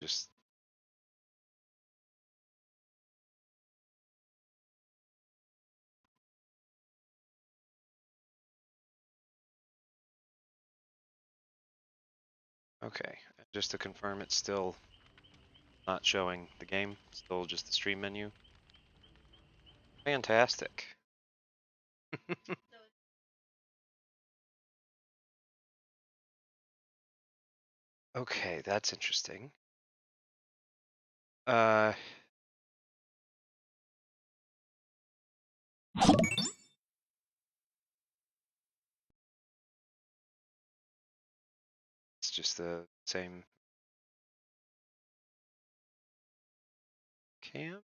Just okay. Just to confirm, it's still not showing the game. Still just the stream menu. Fantastic. Okay, that's interesting. It's just the same cam.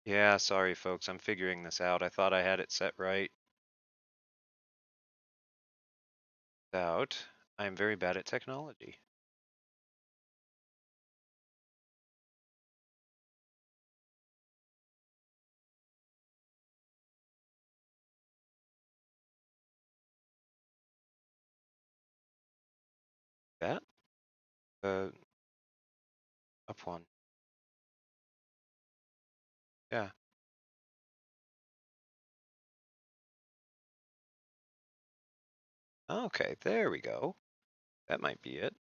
Yeah, sorry folks, I'm figuring this out. I thought I had it set right. I'm very bad at technology. That? Up one. Yeah. Okay, there we go. That might be it.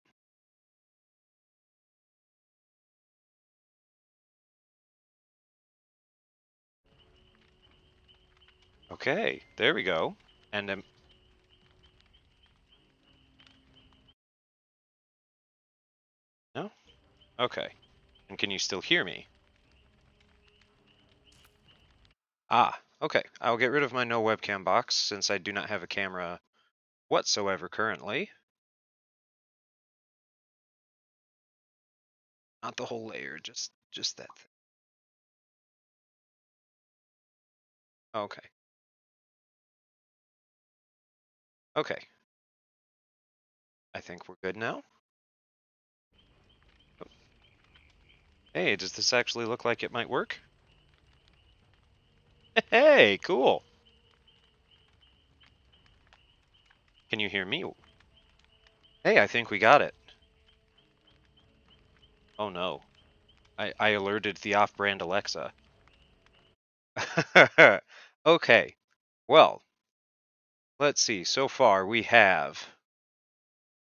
Okay, there we go. And no? Okay. And can you still hear me? Ah, okay. I'll get rid of my no webcam box since I do not have a camera whatsoever currently. Not the whole layer, just that thing. Okay. Okay. I think we're good now. Oh. Hey, does this actually look like it might work? Hey, cool. Can you hear me? Hey, I think we got it. Oh no. I alerted the off-brand Alexa. Okay. Well, let's see. So far we have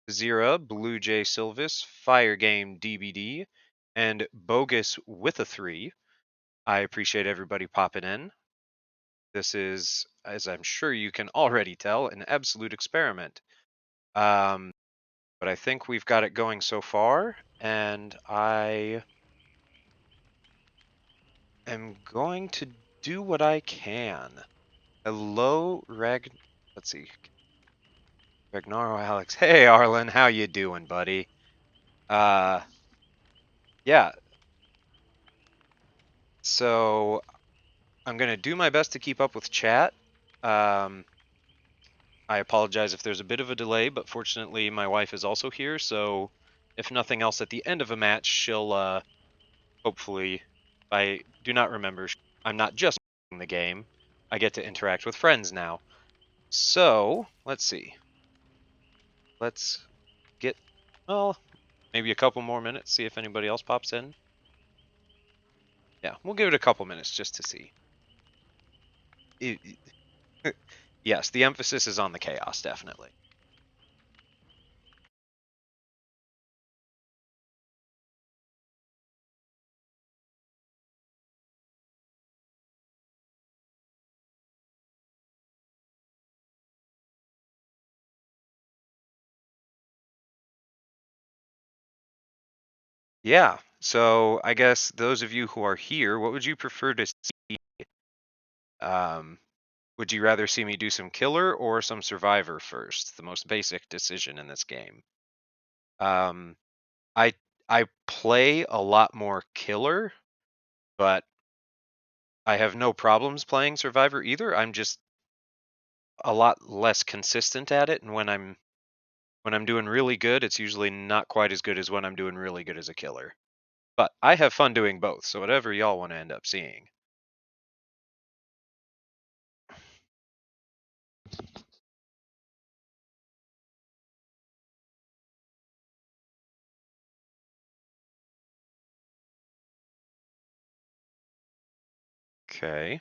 Zira, Blue Jay Silvis, Fire Game DBD, and Bogus with a 3. I appreciate everybody popping in. This is, as I'm sure you can already tell, an absolute experiment. But I think we've got it going so far, and I am going to do what I can. Hello, let's see. Ragnaro Alex. Hey, Arlen, how you doing, buddy? Yeah. So I'm gonna do my best to keep up with chat. Um, I apologize if there's a bit of a delay, but fortunately my wife is also here, so if nothing else, at the end of a match, she'll hopefully. If I do not remember, I'm not just playing the game. I get to interact with friends now. So let's see. Let's get, well, maybe a couple more minutes. See if anybody else pops in. Yeah, we'll give it a couple minutes just to see. Yes, the emphasis is on the chaos, definitely. Yeah, so I guess those of you who are here, what would you prefer to see? Um, would you rather see me do some killer or some survivor first? The most basic decision in this game. Um, I I play a lot more killer, but I have no problems playing survivor either. I'm just a lot less consistent at it, and when I'm doing really good, it's usually not quite as good as when I'm doing really good as a killer. But I have fun doing both, so whatever y'all want to end up seeing. Okay.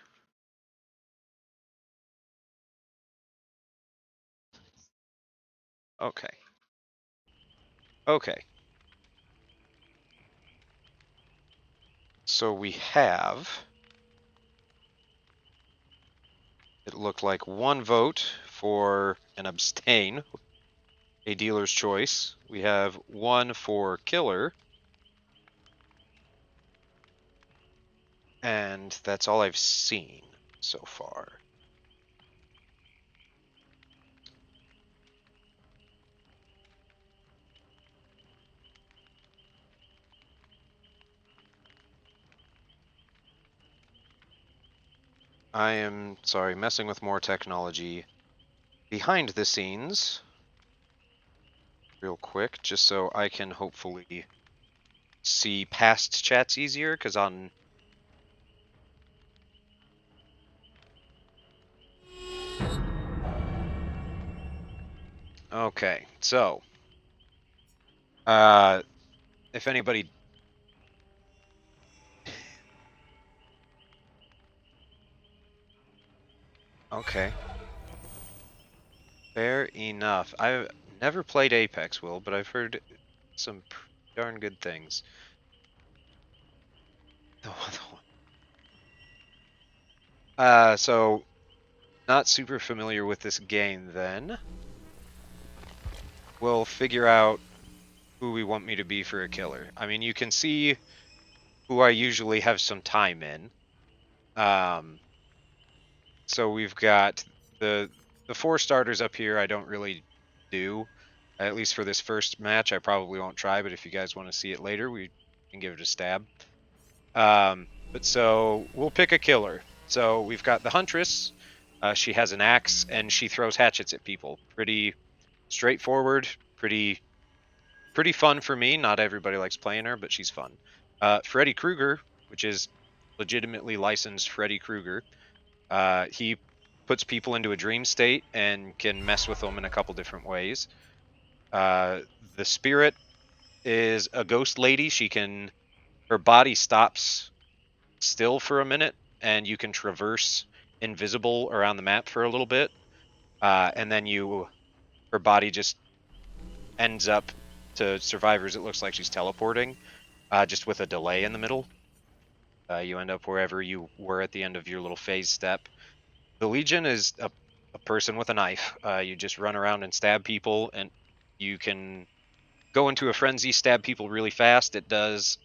Okay. Okay. So we have, it looked like one vote for an abstain, a dealer's choice. We have one for killer. And that's all I've seen so far. I am, sorry, messing with more technology behind the scenes real quick, just so I can hopefully see past chats easier, because on... Okay, so, if anybody... Okay, fair enough. I've never played Apex, Will, but I've heard some darn good things. So, not super familiar with this game, then. We'll figure out who we want me to be for a killer. I mean, you can see who I usually have some time in. Um, so we've got the four starters up here. I don't really do, at least for this first match. I probably won't try, but if you guys want to see it later, we can give it a stab. But so we'll pick a killer. So we've got the Huntress. She has an axe and she throws hatchets at people. Pretty straightforward. Pretty fun for me. Not everybody likes playing her, but she's fun. Freddy Krueger, which is legitimately licensed Freddy Krueger, he puts people into a dream state and can mess with them in a couple different ways. Uh, the Spirit is a ghost lady. Her body stops still for a minute, and you can traverse invisible around the map for a little bit, and then her body just ends up to survivors. It looks like she's teleporting, just with a delay in the middle. You end up wherever you were at the end of your little phase step. The Legion is a person with a knife. You just run around and stab people, and you can go into a frenzy, stab people really fast. It does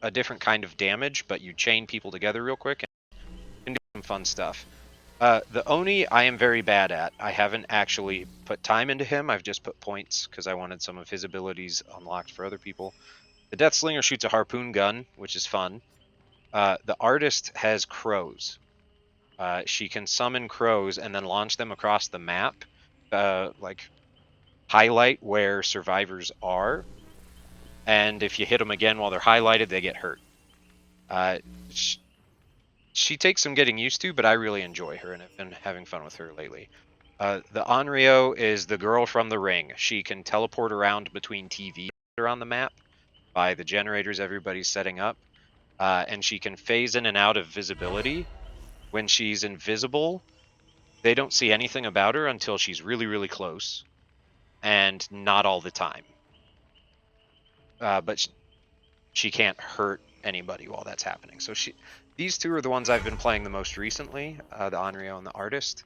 a different kind of damage, but you chain people together real quick and can do some fun stuff. The Oni I am very bad at. I haven't actually put time into him. I've just put points because I wanted some of his abilities unlocked for other people. The Death Slinger shoots a harpoon gun, which is fun. The Artist has crows. She can summon crows and then launch them across the map, like highlight where survivors are. And if you hit them again while they're highlighted, they get hurt. Uh, she takes some getting used to, but I really enjoy her and have been having fun with her lately. The Onryo is the girl from the ring. She can teleport around between TVs around the map by the generators everybody's setting up. And she can phase in and out of visibility. When she's invisible, they don't see anything about her until she's really, really close, and not all the time. But she can't hurt anybody while that's happening. So these two are the ones I've been playing the most recently, the Onryo and the Artist.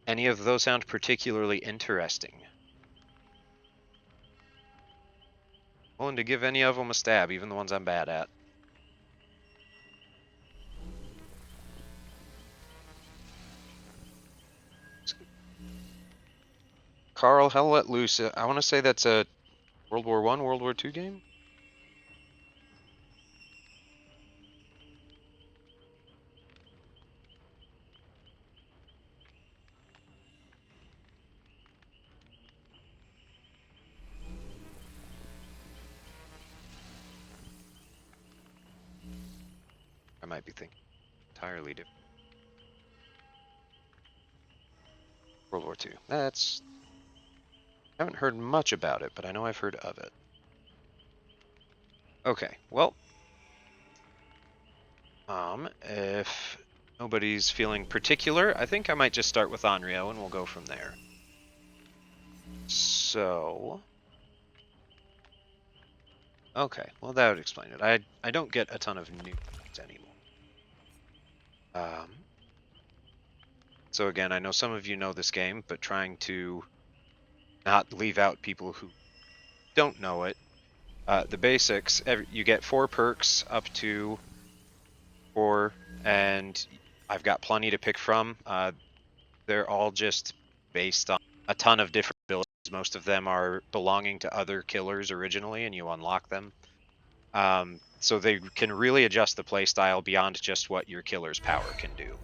Any of those sound particularly interesting? Willing to give any of them a stab, even the ones I'm bad at. Carl, Hell Let Loose. I want to say that's a World War I, World War II game? I might be thinking entirely different. World War II. I haven't heard much about it, but I know I've heard of it. Okay, well, If nobody's feeling particular, I think I might just start with Onryo and we'll go from there. So, okay, well that would explain it. I don't get a ton of news anymore. Um, so again, I know some of you know this game, but trying to not leave out people who don't know it. The basics, you get 4 perks up to 4, and I've got plenty to pick from. They're all just based on a ton of different abilities. Most of them are belonging to other killers originally, and you unlock them. So they can really adjust the playstyle beyond just what your killer's power can do.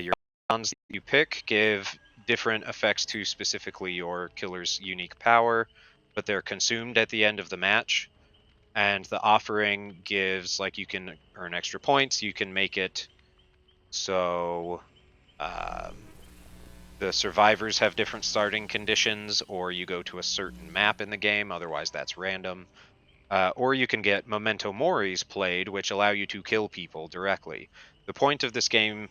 Your rounds that you pick give different effects to specifically your killer's unique power, but they're consumed at the end of the match. And the offering gives, like, you can earn extra points. You can make it so the survivors have different starting conditions, or you go to a certain map in the game. Otherwise, that's random. Or you can get memento moris played, which allow you to kill people directly. The point of this game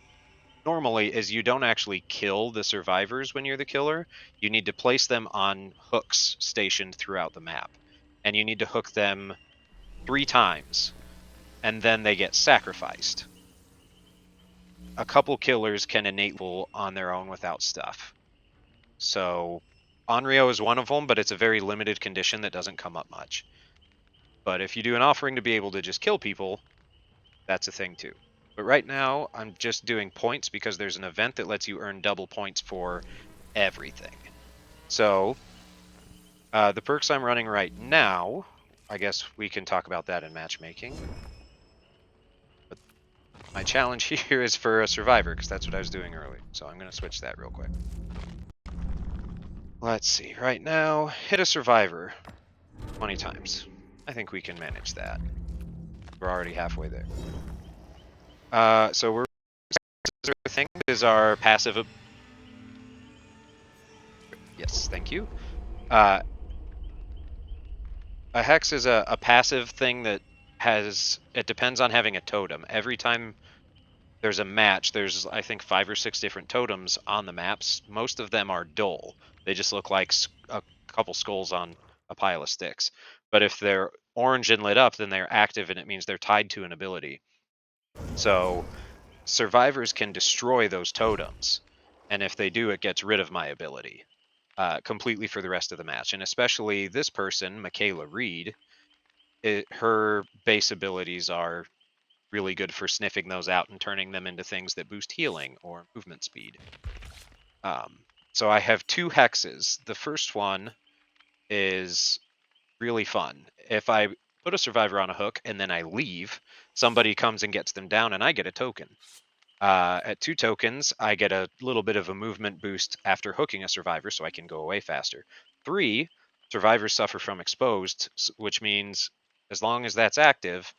normally is you don't actually kill the survivors when you're the killer. You need to place them on hooks stationed throughout the map. And you need to hook them 3 times, and then they get sacrificed. A couple killers can enable on their own without stuff. So Onryo is one of them, but it's a very limited condition that doesn't come up much. But if you do an offering to be able to just kill people, that's a thing too. But right now, I'm just doing points because there's an event that lets you earn double points for everything. So the perks I'm running right now, I guess we can talk about that in matchmaking. But my challenge here is for a survivor, because that's what I was doing earlier. So I'm going to switch that real quick. Let's see. Right now, hit a survivor 20 times. I think we can manage that. We're already halfway there. So we're thing is our passive. Yes, thank you. Uh, a hex is a passive thing that it depends on having a totem. Every time there's a match, there's, I think, 5 or 6 different totems on the maps. Most of them are dull. They just look like a couple skulls on a pile of sticks. But if they're orange and lit up, then they're active, and it means they're tied to an ability. So survivors can destroy those totems, and if they do, it gets rid of my ability completely for the rest of the match. And especially this person, Michaela Reed, her base abilities are really good for sniffing those out and turning them into things that boost healing or movement speed. So I have 2 hexes. The first one is really fun. If I put a survivor on a hook and then I leave, somebody comes and gets them down and I get a token. At 2 tokens, I get a little bit of a movement boost after hooking a survivor, so I can go away faster. 3, survivors suffer from exposed, which means as long as that's active,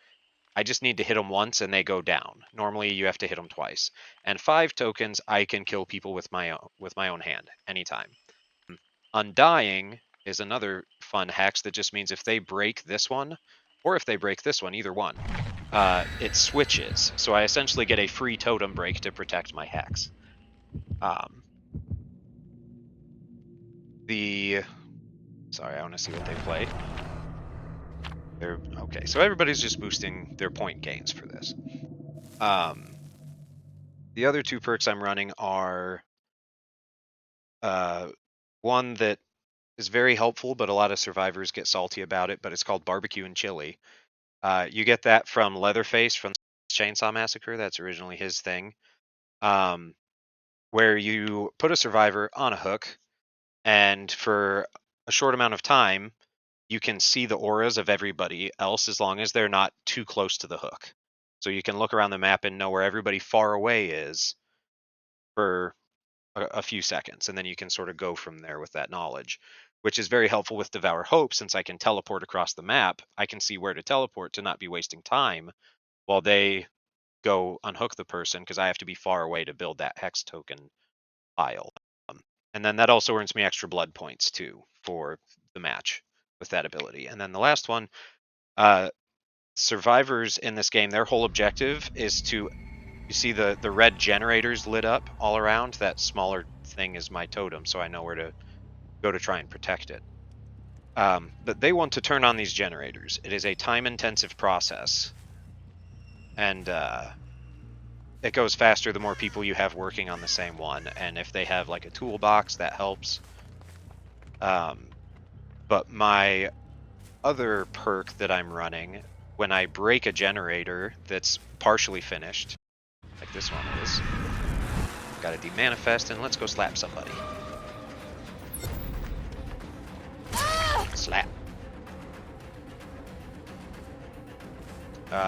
I just need to hit them once and they go down. Normally, you have to hit them twice. And 5 tokens, I can kill people with my own hand anytime. Undying is another fun hex that just means if they break this one, or if they break this one, either one, it switches. So I essentially get a free totem break to protect my hex. Sorry, I want to see what they play. Okay, so everybody's just boosting their point gains for this. The other 2 perks I'm running are one that is very helpful, but a lot of survivors get salty about it, but it's called Barbecue and Chili. You get that from Leatherface from Chainsaw Massacre. That's originally his thing. Where you put a survivor on a hook, and for a short amount of time, you can see the auras of everybody else as long as they're not too close to the hook. So you can look around the map and know where everybody far away is for a few seconds, and then you can sort of go from there with that knowledge, which is very helpful with Devour Hope. Since I can teleport across the map, I can see where to teleport to not be wasting time while they go unhook the person, because I have to be far away to build that hex token pile. And then that also earns me extra blood points too for the match with that ability. And then the last one, survivors in this game, their whole objective is to, you see the red generators lit up all around? That smaller thing is my totem, so I know where to go to try and protect it. But they want to turn on these generators. It is a time-intensive process, and it goes faster the more people you have working on the same one. And if they have like a toolbox, that helps. But my other perk that I'm running, when I break a generator that's partially finished, like this one is, gotta demanifest and let's go slap somebody. Slap.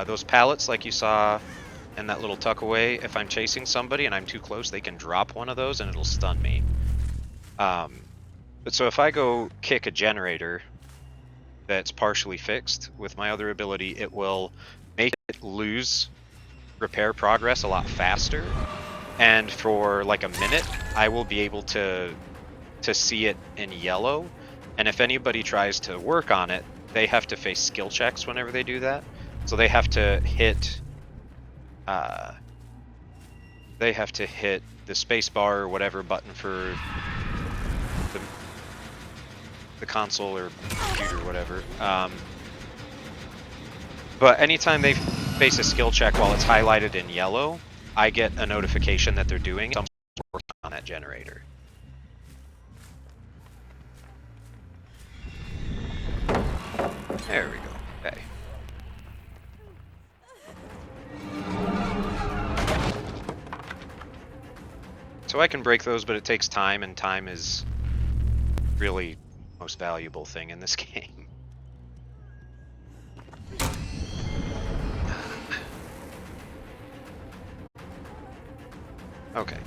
Those pallets, like you saw in that little tuck away, if I'm chasing somebody and I'm too close, they can drop one of those and it'll stun me. But so if I go kick a generator that's partially fixed with my other ability, it will make it lose repair progress a lot faster. And for like a minute, I will be able to see it in yellow. And if anybody tries to work on it, they have to face skill checks whenever they do that. So they have to hit the space bar or whatever button for the console or computer, whatever. But anytime they face a skill check while it's highlighted in yellow, I get a notification that they're doing something working on that generator. There we go. Okay. So I can break those, but it takes time, and time is really the most valuable thing in this game. Okay.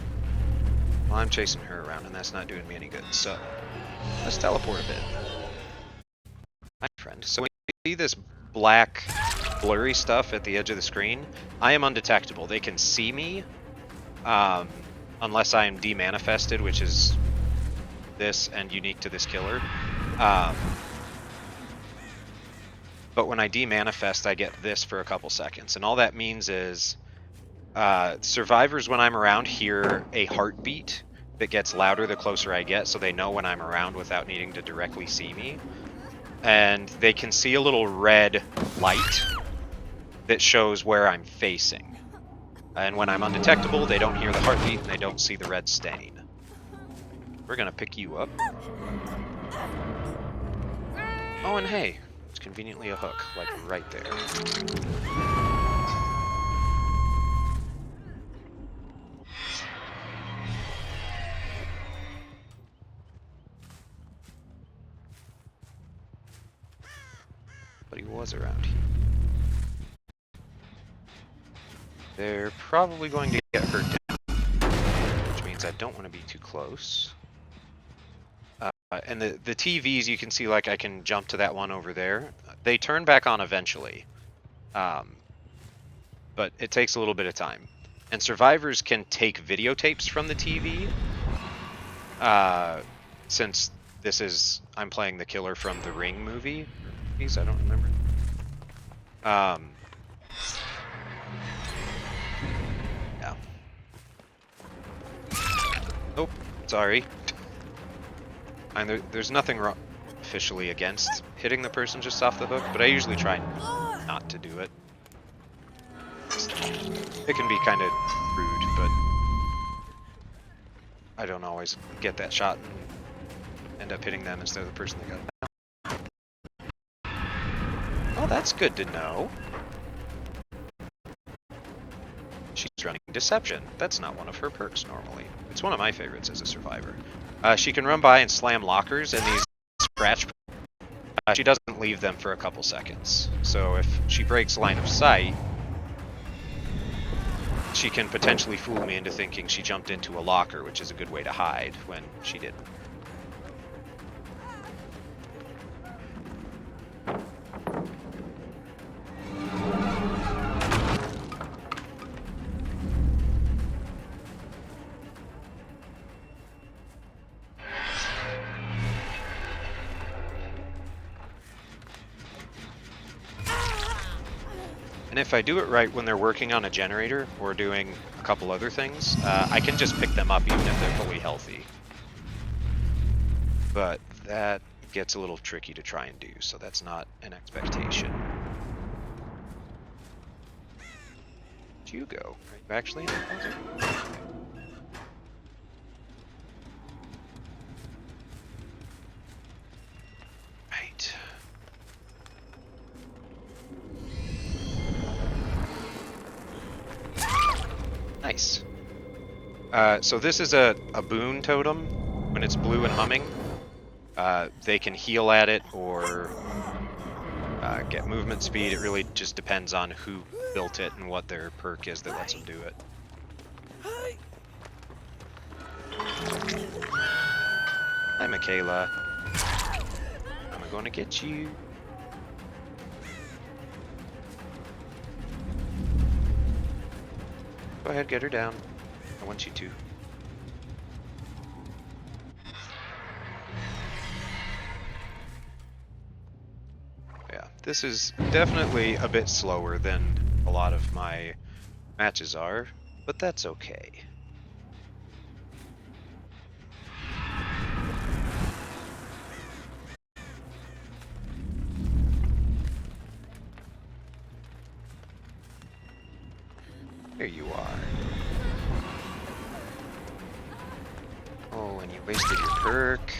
Well, I'm chasing her around, and that's not doing me any good, so let's teleport a bit. My friend. So when you see this black, blurry stuff at the edge of the screen, I am undetectable. They can see me, unless I am demanifested, which is this and unique to this killer. But when I demanifest, I get this for a couple seconds, and all that means is survivors, when I'm around, hear a heartbeat that gets louder the closer I get, so they know when I'm around without needing to directly see me. And they can see a little red light that shows where I'm facing. And when I'm undetectable, they don't hear the heartbeat and they don't see the red stain. We're gonna pick you up. Oh, and hey, it's conveniently a hook, like right there. But he was around here. They're probably going to get hurt down, which means I don't want to be too close. And the TVs, you can see, like, I can jump to that one over there. They turn back on eventually, but it takes a little bit of time. And survivors can take videotapes from the TV, since this is, I'm playing the killer from the Ring movie. I don't remember. Yeah. Oh, sorry. And there's nothing wrong officially against hitting the person just off the hook, but I usually try not to do it. It can be kind of rude, but I don't always get that shot and end up hitting them instead of the person that got it. Oh, that's good to know. She's running Deception. That's not one of her perks normally. It's one of my favorites as a survivor. She can run by and slam lockers, and these scratch. She doesn't leave them for a couple seconds. So if she breaks line of sight, she can potentially fool me into thinking she jumped into a locker, which is a good way to hide when she didn't. if I do it right when they're working on a generator or doing a couple other things, I can just pick them up even if they're fully healthy. But that gets a little tricky to try and do, so that's not an expectation. Where'd you go? Are you actually in the closet? Okay. Right. Nice. So this is a boon totem. When it's blue and humming, they can heal at it or get movement speed. It really just depends on who built it and what their perk is that lets them do it. Hi, Michaela. I'm gonna get you. Go ahead, get her down. I want you to. Yeah, this is definitely a bit slower than a lot of my matches are, but that's okay. There you are. Oh, and you wasted your perk.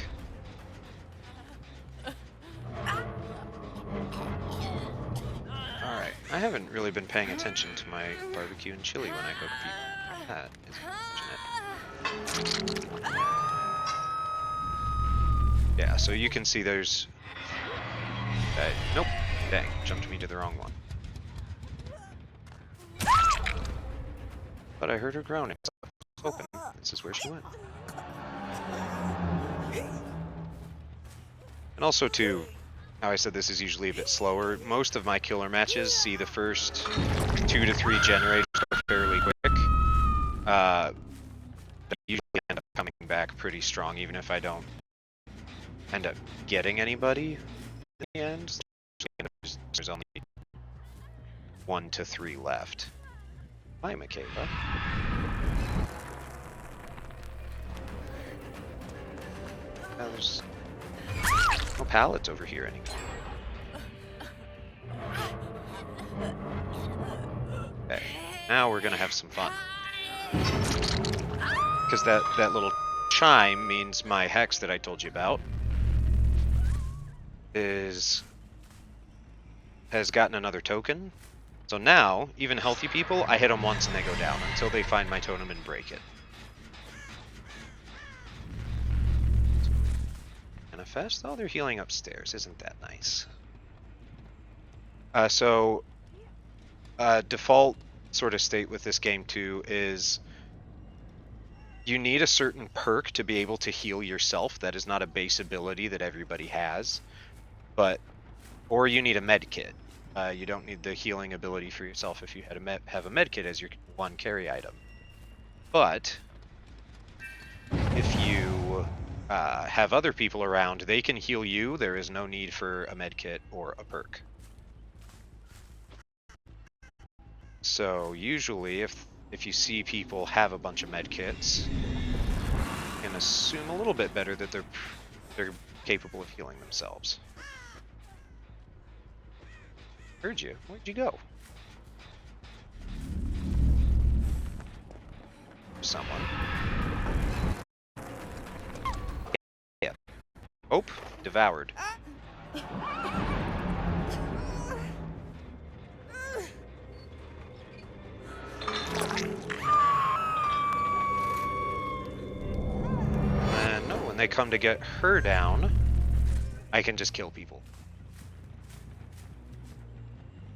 Alright, I haven't really been paying attention to my barbecue and chili when I cook people. That is unfortunate. Yeah, so you can see there's... nope, dang, jumped me to the wrong one. But I heard her groaning, so I was hoping this is where she went. And also, too, how I said this is usually a bit slower. Most of my killer matches see the first 2 to 3 generators go fairly quick. They usually end up coming back pretty strong, even if I don't end up getting anybody in the end. There's only 1 to 3 left. Hi, Michaela. There's no pallets over here anymore. Okay, now we're gonna have some fun. Because that little chime means my hex that I told you about has gotten another token. So now, even healthy people, I hit them once and they go down until they find my totem and break it. Manifest? Oh, they're healing upstairs. Isn't that nice? Default sort of state with this game too is you need a certain perk to be able to heal yourself. That is not a base ability that everybody has, or you need a med kit. You don't need the healing ability for yourself if you have a med kit as your one carry item. But if you have other people around, they can heal you. There is no need for a med kit or a perk. So usually, if you see people have a bunch of med kits, you can assume a little bit better that they're capable of healing themselves. Heard you. Where'd you go? Someone. Yeah. Oh, devoured. And no, when they come to get her down, I can just kill people.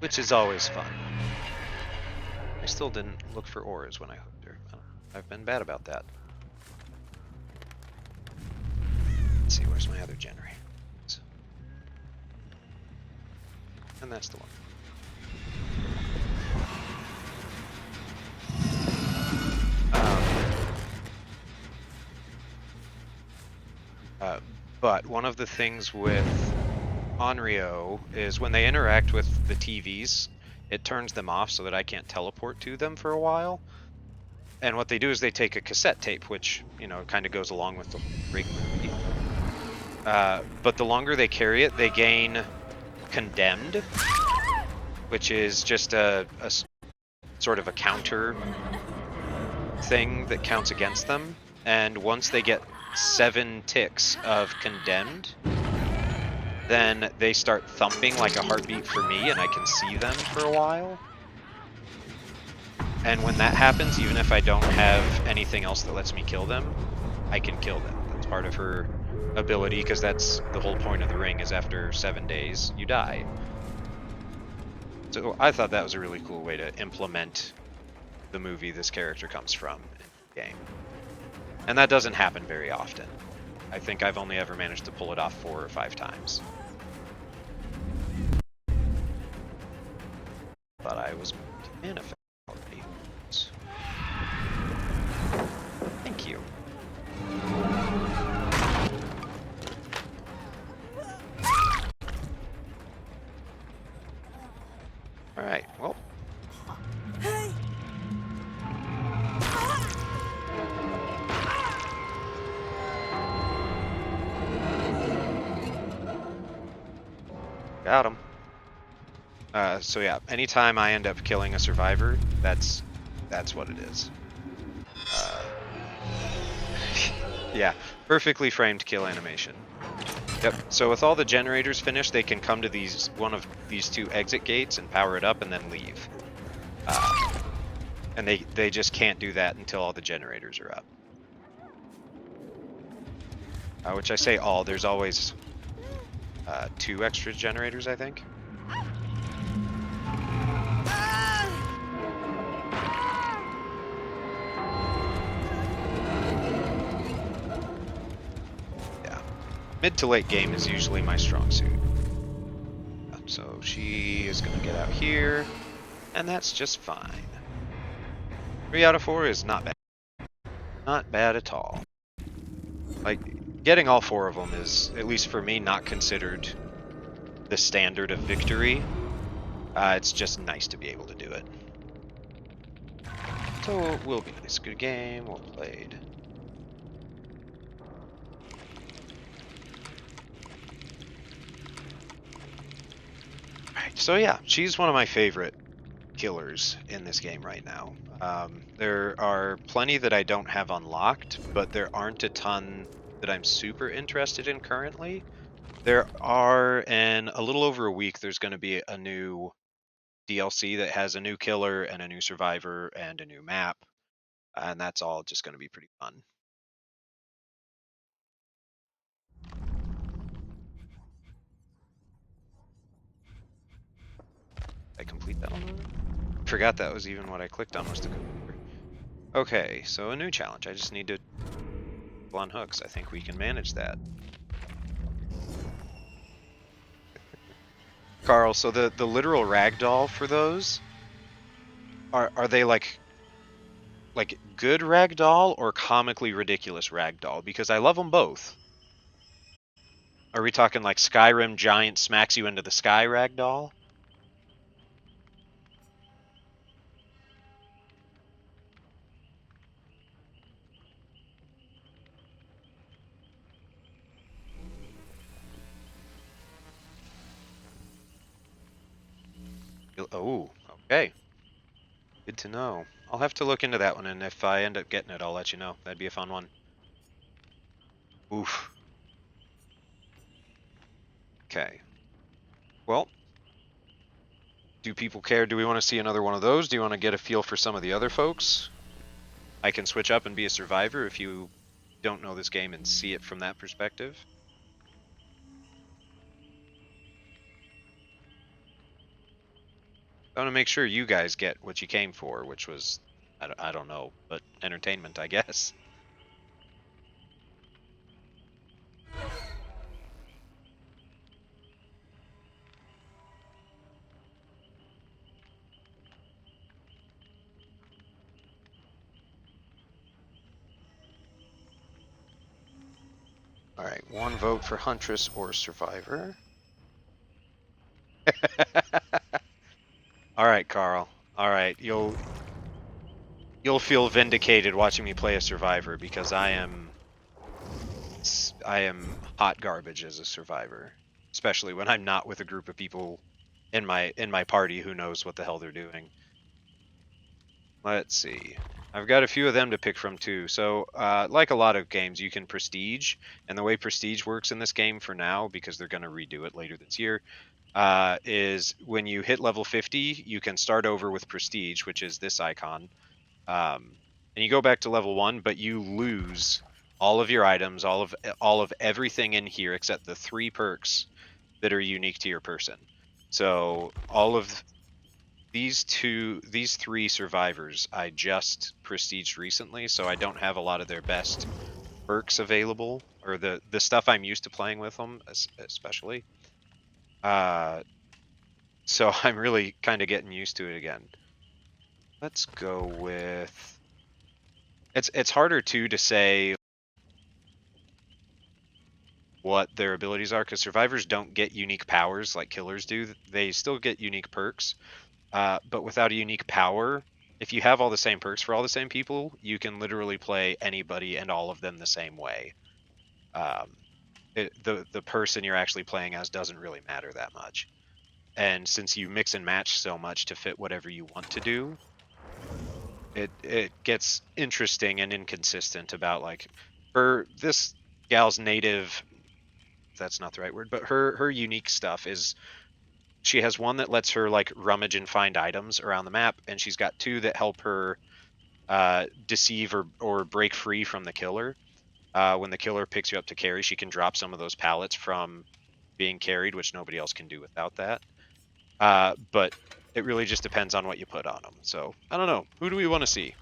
Which is always fun. I still didn't look for ores when I hooked her. I've been bad about that. Let's see, where's my other generator? And that's the one. But one of the things with Onryo is when they interact with the TVs, it turns them off so that I can't teleport to them for a while. And what they do is they take a cassette tape, which, you know, kind of goes along with the ring movie. But the longer they carry it, they gain Condemned, which is just a sort of a counter thing that counts against them. And once they get 7 ticks of Condemned, then they start thumping like a heartbeat for me, and I can see them for a while. And when that happens, even if I don't have anything else that lets me kill them, I can kill them. That's part of her ability, because that's the whole point of the ring, is after 7 days, you die. So I thought that was a really cool way to implement the movie this character comes from in the game. And that doesn't happen very often. I think I've only ever managed to pull it off 4 or 5 times. Thought I was manifest already. Thank you. Alright, well. Got him. So yeah, anytime I end up killing a survivor, that's what it is. Yeah, perfectly framed kill animation. Yep. So with all the generators finished, they can come to one of these 2 exit gates and power it up and then leave. And they just can't do that until all the generators are up. Which I say all, there's always 2 extra generators, I think. Yeah. Mid to late game is usually my strong suit. So she is going to get out here, and that's just fine. 3 out of 4 is not bad. Not bad at all. Like, getting all 4 of them is, at least for me, not considered the standard of victory. It's just nice to be able to do it. So it will be nice. Good game, well played. Alright, so yeah, she's one of my favorite killers in this game right now. There are plenty that I don't have unlocked, but there aren't a ton that I'm super interested in currently. There are, in a little over a week, there's going to be a new DLC that has a new killer and a new survivor and a new map, and that's all just going to be pretty fun. I complete that one? Forgot that was even what I clicked on was the computer. Okay, so a new challenge. I just need to on hooks. I think we can manage that. Carl, so the literal ragdoll for those, are they like good ragdoll or comically ridiculous ragdoll? Because I love them both. Are we talking like Skyrim giant smacks you into the sky ragdoll? Oh, okay. Good to know. I'll have to look into that one, and if I end up getting it, I'll let you know. That'd be a fun one. Oof. Okay. Well, do people care? Do we want to see another one of those? Do you want to get a feel for some of the other folks? I can switch up and be a survivor if you don't know this game and see it from that perspective. I want to make sure you guys get what you came for, which was, I don't know, but entertainment, I guess. All right, 1 vote for Huntress or Survivor. All right, Carl. All right, you'll feel vindicated watching me play a survivor because I am hot garbage as a survivor, especially when I'm not with a group of people in my party who knows what the hell they're doing. Let's see. I've got a few of them to pick from too. So, like a lot of games, you can prestige, and the way prestige works in this game for now, because they're going to redo it later this year, is when you hit level 50, you can start over with prestige, which is this icon, and you go back to level 1, but you lose all of your items, all of everything in here except the 3 perks that are unique to your person. So all of these 3 survivors I just prestiged recently, so I don't have a lot of their best perks available, or the stuff I'm used to playing with them, especially. So I'm really kind of getting used to it again. Let's go with. It's harder too to say what their abilities are, because survivors don't get unique powers like killers do. They still get unique perks, but without a unique power, if you have all the same perks for all the same people, you can literally play anybody and all of them the same way. Um, the person you're actually playing as doesn't really matter that much. And since you mix and match so much to fit whatever you want to do, it gets interesting and inconsistent about, like, for this gal's native, that's not the right word, but her unique stuff is she has one that lets her like rummage and find items around the map, and she's got 2 that help her deceive or break free from the killer. When the killer picks you up to carry, she can drop some of those pallets from being carried, which nobody else can do without that. But it really just depends on what you put on them. So I don't know. Who do we want to see?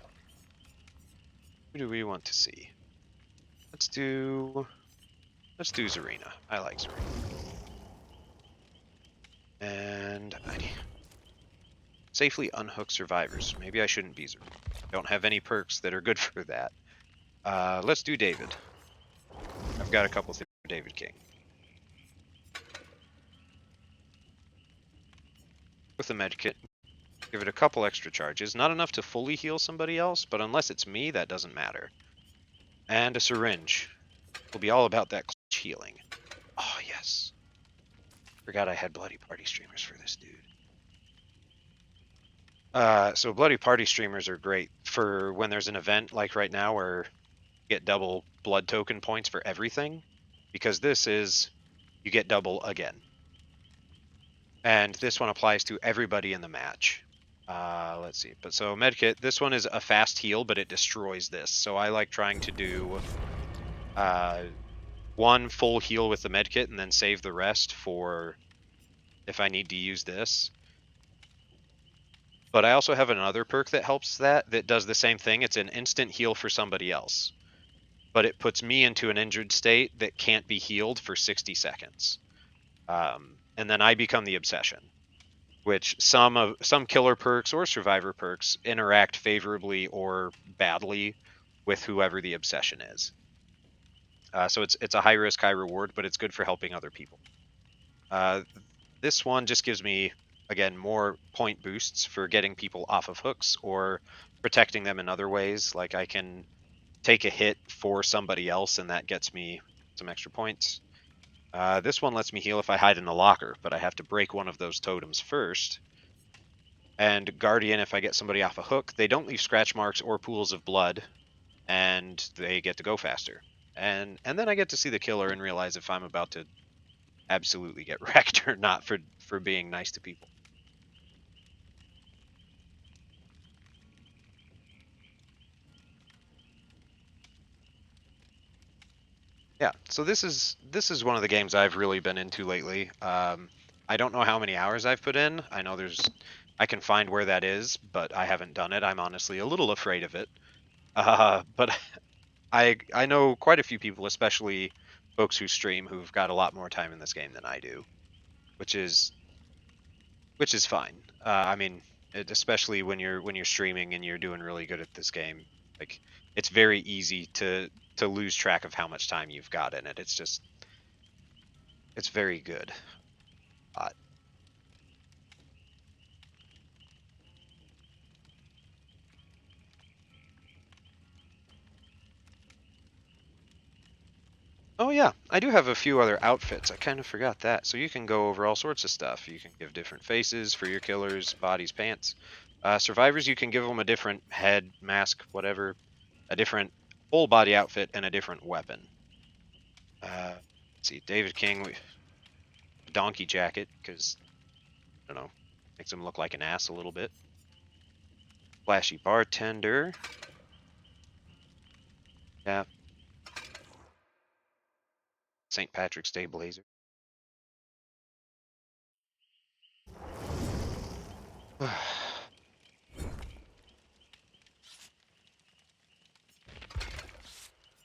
Who do we want to see? Let's do Zarina. I like Zarina. And I safely unhook survivors. Maybe I shouldn't be Zarina. Don't have any perks that are good for that. Let's do David. I've got a couple things for David King. With a medkit, give it a couple extra charges. Not enough to fully heal somebody else, but unless it's me, that doesn't matter. And a syringe. Will be all about that clutch healing. Oh, yes. Forgot I had Bloody Party streamers for this dude. So Bloody Party streamers are great for when there's an event like right now where you get double blood token points for everything, because this is, you get double again. And this one applies to everybody in the match. Let's see. But so medkit, this one is a fast heal, but it destroys this. So I like trying to do one full heal with the medkit and then save the rest for if I need to use this. But I also have another perk that helps that does the same thing. It's an instant heal for somebody else, but it puts me into an injured state that can't be healed for 60 seconds. And then I become the obsession, which some killer perks or survivor perks interact favorably or badly with whoever the obsession is. So it's a high risk, high reward, but it's good for helping other people. This one just gives me, again, more point boosts for getting people off of hooks or protecting them in other ways. Like I can take a hit for somebody else, and that gets me some extra points. This one lets me heal if I hide in a locker, but I have to break one of those totems first. And Guardian, if I get somebody off a hook, they don't leave scratch marks or pools of blood, and they get to go faster. And then I get to see the killer and realize if I'm about to absolutely get wrecked or not for being nice to people. Yeah, so this is one of the games I've really been into lately. I don't know how many hours I've put in. I know I can find where that is, but I haven't done it. I'm honestly a little afraid of it. But I know quite a few people, especially folks who stream, who've got a lot more time in this game than I do, which is fine. I mean, especially when you're streaming and you're doing really good at this game, like it's very easy to lose track of how much time you've got in it. It's very good. Oh yeah, I do have a few other outfits. I kind of forgot that. So you can go over all sorts of stuff. You can give different faces for your killers, bodies, pants. Survivors, you can give them a different head, mask, whatever, a different whole body outfit, and a different weapon. Let's see, David King, donkey jacket, because, I don't know, makes him look like an ass a little bit. Flashy bartender. Yeah. St. Patrick's Day blazer.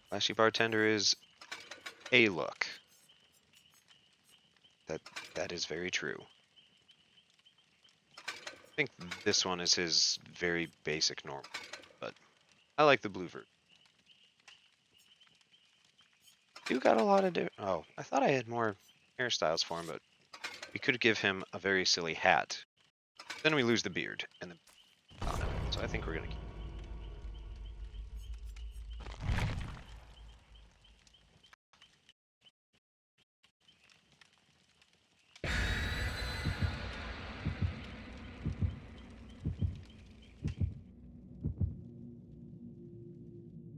Flashy bartender is a look. That is very true. I think this one is his very basic normal, but I like the blue version. You got a lot of different. Oh, I thought I had more hairstyles for him, but we could give him a very silly hat. Then we lose the beard and the on him. So I think we're gonna keep.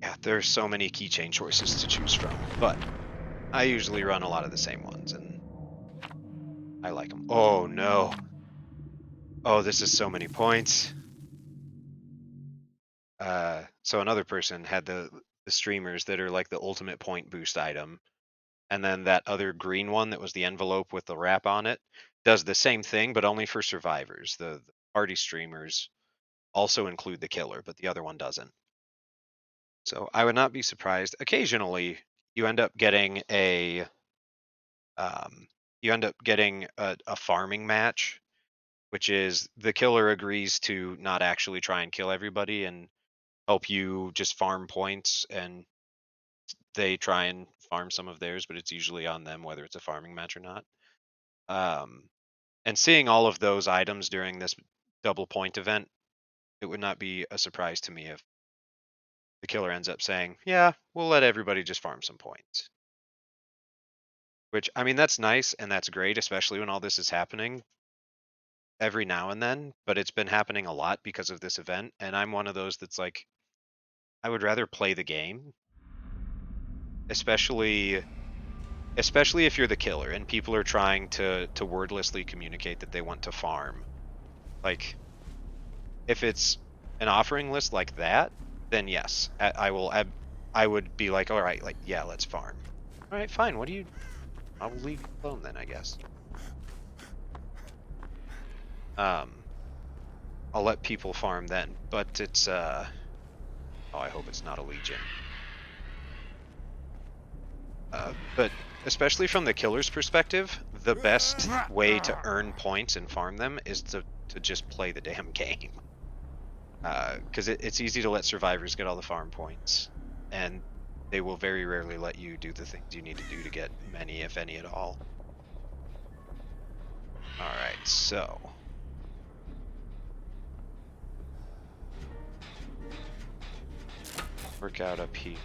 Yeah, there's so many keychain choices to choose from, but I usually run a lot of the same ones, and I like them. Oh no! Oh, this is so many points. So another person had the streamers that are like the ultimate point boost item, and then that other green one that was the envelope with the wrap on it does the same thing, but only for survivors. The party streamers also include the killer, but the other one doesn't. So I would not be surprised. Occasionally, you end up getting um, a farming match, which is the killer agrees to not actually try and kill everybody and help you just farm points, and they try and farm some of theirs, but it's usually on them whether it's a farming match or not. Um, and seeing all of those items during this double point event, it would not be a surprise to me if the killer ends up saying, "Yeah, we'll let everybody just farm some points." Which, I mean, that's nice and that's great, especially when all this is happening every now and then, but it's been happening a lot because of this event, and I'm one of those that's like, I would rather play the game, especially if you're the killer and people are trying to wordlessly communicate that they want to farm. Like, if it's an offering list like that, then yes, I would be like, all right, like, yeah, let's farm. All right, fine. I'll leave you alone then, I guess. I'll let people farm then, but it's oh, I hope it's not a legion. But especially from the killer's perspective, the best way to earn points and farm them is to just play the damn game. Because it's easy to let survivors get all the farm points, and they will very rarely let you do the things you need to do to get many, if any at all. Alright, so work out up here.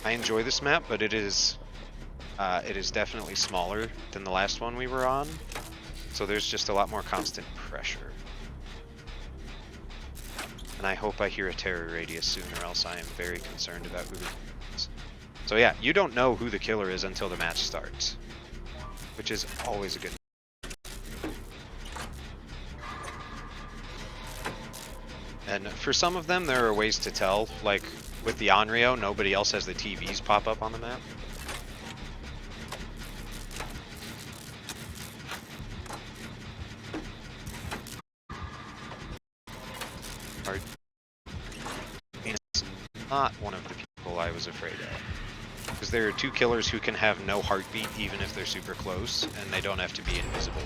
I enjoy this map, but it is definitely smaller than the last one we were on, so there's just a lot more constant pressure. And I hope I hear a terror radius soon, or else I am very concerned about who the killer is. So yeah, you don't know who the killer is until the match starts, which is always a good. And for some of them, there are ways to tell. Like with the Onryo, nobody else has the TVs pop up on the map. It's not one of the people I was afraid of. Because there are two killers who can have no heartbeat even if they're super close, and they don't have to be invisible.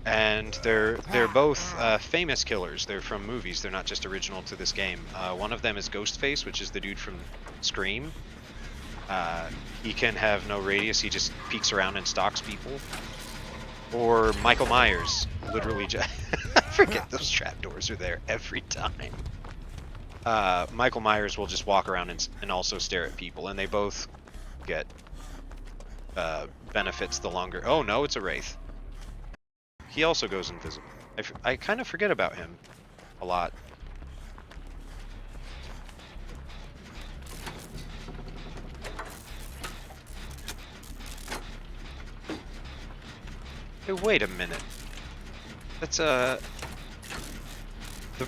And they're both famous killers. They're from movies. They're not just original to this game. One of them is Ghostface, which is the dude from Scream. He can have no radius. He just peeks around and stalks people. Or Michael Myers, literally just I forget those trapdoors are there every time. Michael Myers will just walk around and also stare at people, and they both get benefits the longer. Oh no, it's a wraith. He also goes invisible. I kind of forget about him a lot. Hey, wait a minute. That's the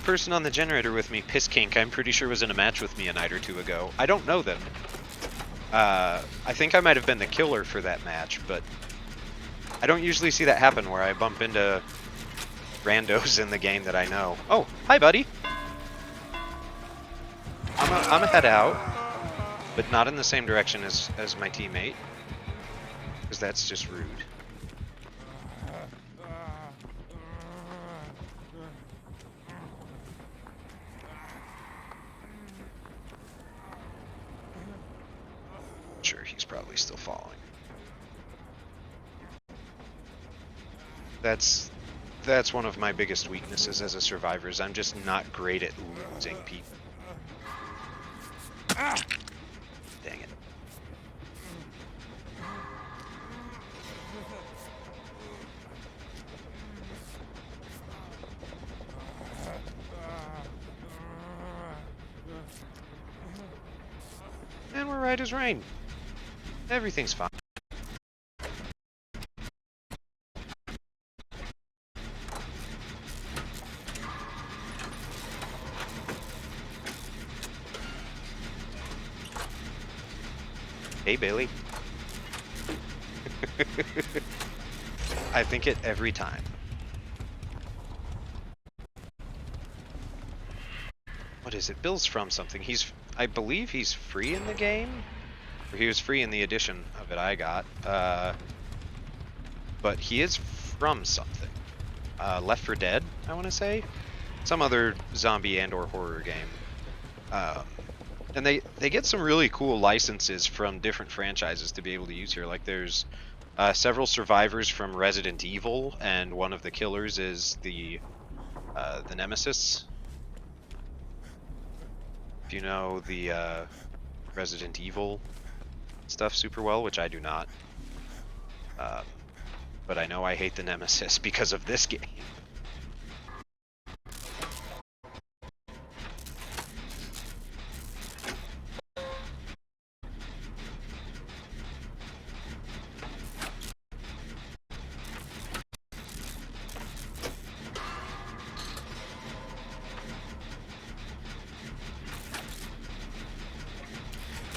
person on the generator with me, Piss Kink, I'm pretty sure was in a match with me a night or two ago. I don't know them. I think I might have been the killer for that match, but I don't usually see that happen where I bump into randos in the game that I know. Oh, hi, buddy. I'm a head out, but not in the same direction as my teammate, because that's just rude. Sure, he's probably still falling. That's one of my biggest weaknesses as a survivor, is I'm just not great at losing people. Dang it. And we're right as rain. Everything's fine. Hey, Bailey. I think it every time. What is it? Bill's from something. I believe he's free in the game? Or he was free in the edition of it I got. But he is from something. Left 4 Dead, I want to say? Some other zombie and or horror game. And they get some really cool licenses from different franchises to be able to use here. Like there's several survivors from Resident Evil, and one of the killers is the Nemesis. If you know the Resident Evil stuff super well, which I do not. But I know I hate the Nemesis because of this game.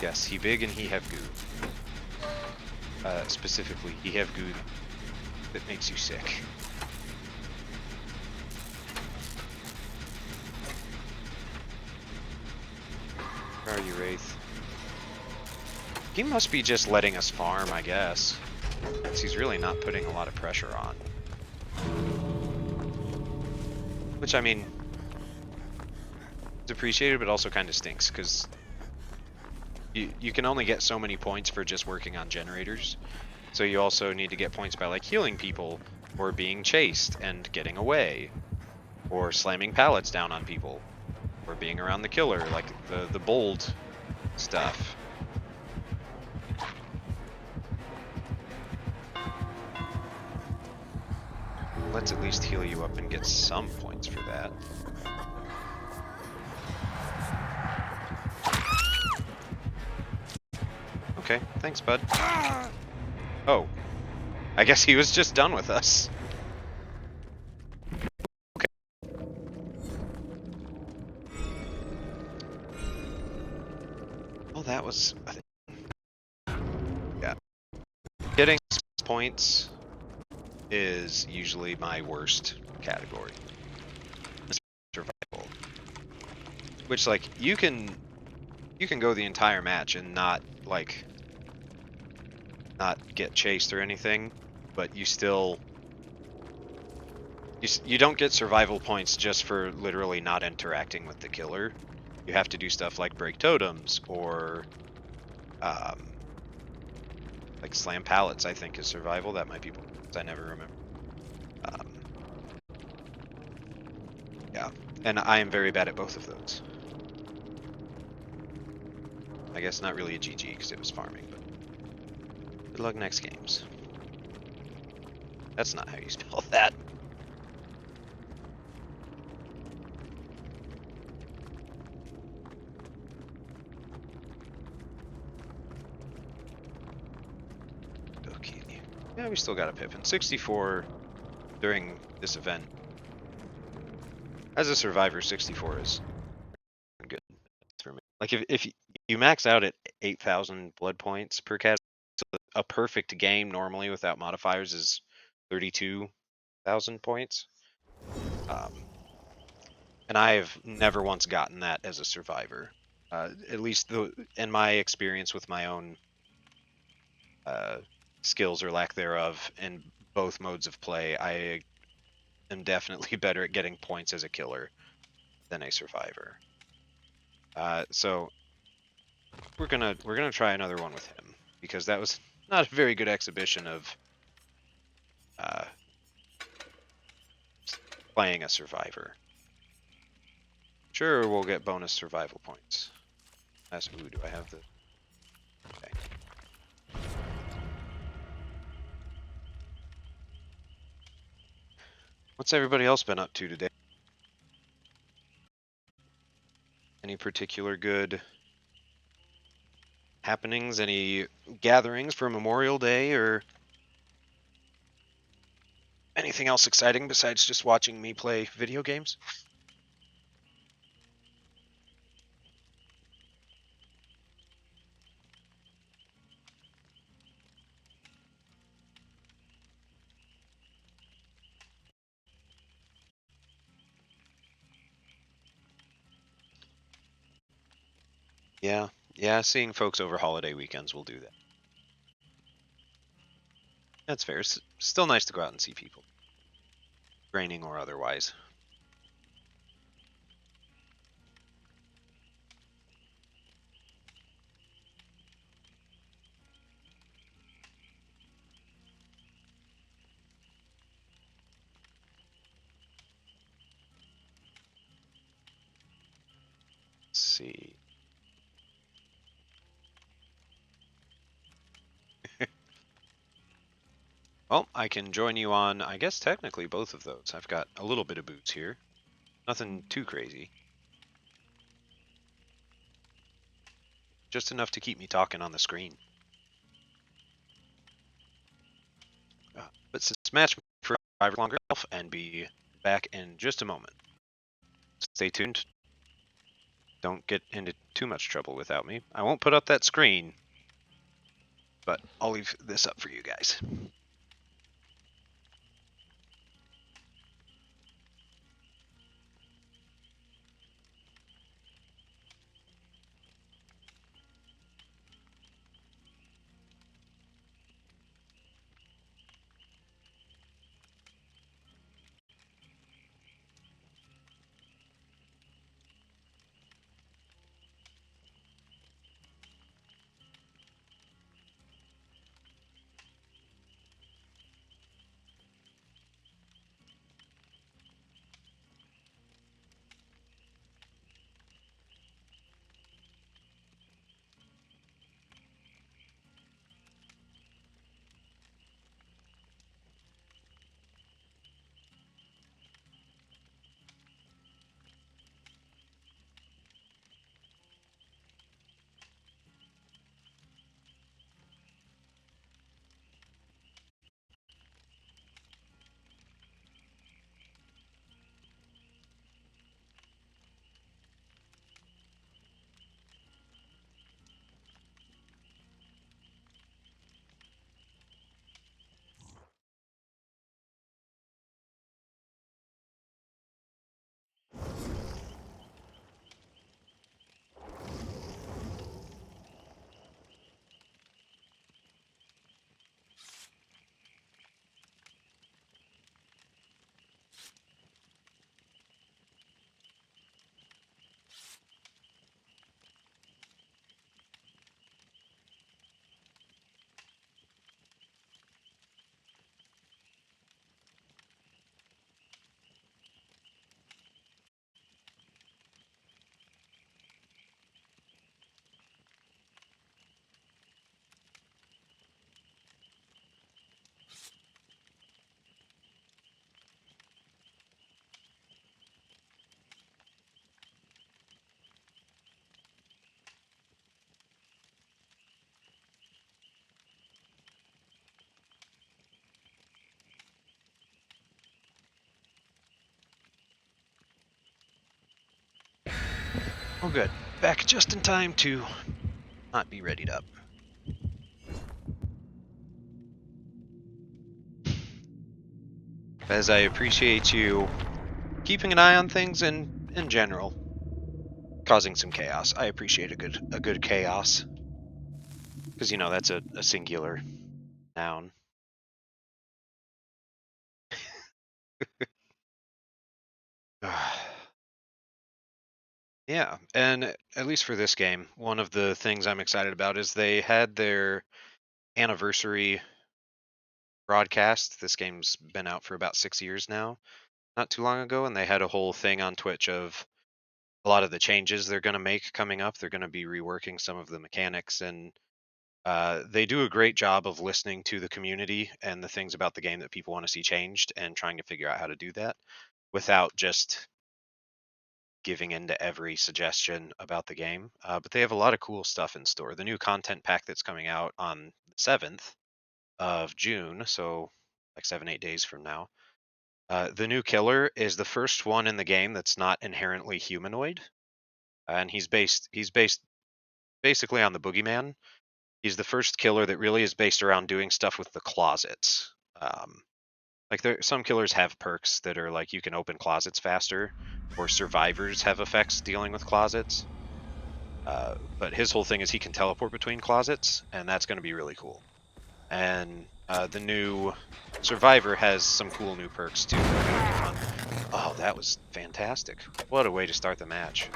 Yes, he big and he have goo. Specifically, he have goo that makes you sick. Where are you, Wraith? He must be just letting us farm, I guess. Since he's really not putting a lot of pressure on. Which, I mean, it's appreciated, but also kind of stinks, because you can only get so many points for just working on generators. So you also need to get points by like healing people, or being chased and getting away, or slamming pallets down on people, or being around the killer, like the bold stuff. Let's at least heal you up and get some points for that. Okay, thanks, bud. Oh, I guess he was just done with us. Okay. Well, that was... Yeah. Getting points is usually my worst category. Survival. Which, like, you can go the entire match and not get chased or anything, but you still you don't get survival points just for literally not interacting with the killer. You have to do stuff like break totems or like slam pallets, I think is survival. That might be points, I never remember. Yeah, and I am very bad at both of those. I guess not really a GG because it was farming, but good luck next games. That's not how you spell that. Okay. Yeah, we still got a Pippin. 64 during this event. As a survivor, 64 is good for me. Like if you max out at 8,000 blood points per cat, so a perfect game normally without modifiers is 32,000 points. And I've never once gotten that as a survivor. At least in my experience with my own skills or lack thereof in both modes of play, I am definitely better at getting points as a killer than a survivor. So we're gonna try another one with him because that was not a very good exhibition of playing a survivor. Sure, we'll get bonus survival points. Ooh, do I have the? Okay. What's everybody else been up to today? Any particular good happenings? Any gatherings for Memorial Day or anything else exciting besides just watching me play video games? Yeah, seeing folks over holiday weekends will do that. That's fair. It's still nice to go out and see people, raining or otherwise. Let's see. Well, I can join you on, I guess, technically both of those. I've got a little bit of boots here. Nothing too crazy. Just enough to keep me talking on the screen. But smash me for 5 longer and be back in just a moment. Stay tuned. Don't get into too much trouble without me. I won't put up that screen, but I'll leave this up for you guys. Oh, good. Back just in time to not be readied up. As I appreciate you keeping an eye on things and, in general, causing some chaos. I appreciate a good chaos. Because, you know, that's a singular noun. Yeah, and at least for this game, one of the things I'm excited about is they had their anniversary broadcast. This game's been out for about 6 years now, not too long ago, and they had a whole thing on Twitch of a lot of the changes they're going to make coming up. They're going to be reworking some of the mechanics, and they do a great job of listening to the community and the things about the game that people want to see changed and trying to figure out how to do that without just giving in to every suggestion about the game. But they have a lot of cool stuff in store. The new content pack that's coming out on the 7th of June, so like 7-8 days from now. The new killer is the first one in the game that's not inherently humanoid, and he's based basically on the boogeyman. He's the first killer that really is based around doing stuff with the closets. Like some killers have perks that are like you can open closets faster, or survivors have effects dealing with closets. But his whole thing is he can teleport between closets, and that's going to be really cool. And the new survivor has some cool new perks too that are going to be fun. Oh, that was fantastic! What a way to start the match.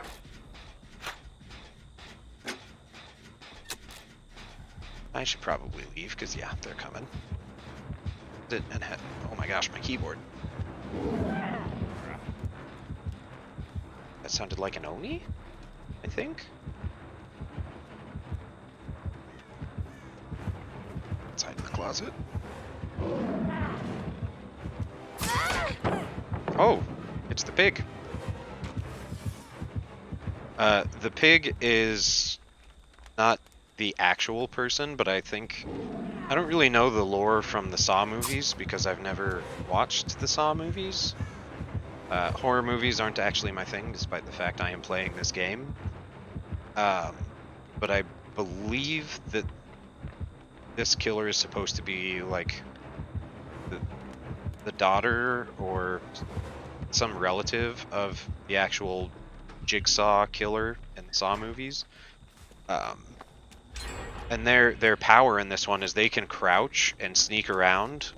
I should probably leave because yeah, they're coming. Oh my gosh, my keyboard. That sounded like an Oni, I think. Inside the closet. Oh, it's the pig. The pig is not the actual person, but I don't really know the lore from the Saw movies because I've never watched the Saw movies. Horror movies aren't actually my thing, despite the fact I am playing this game. But I believe that this killer is supposed to be like the daughter or some relative of the actual Jigsaw killer in the Saw movies. And their power in this one is they can crouch and sneak around,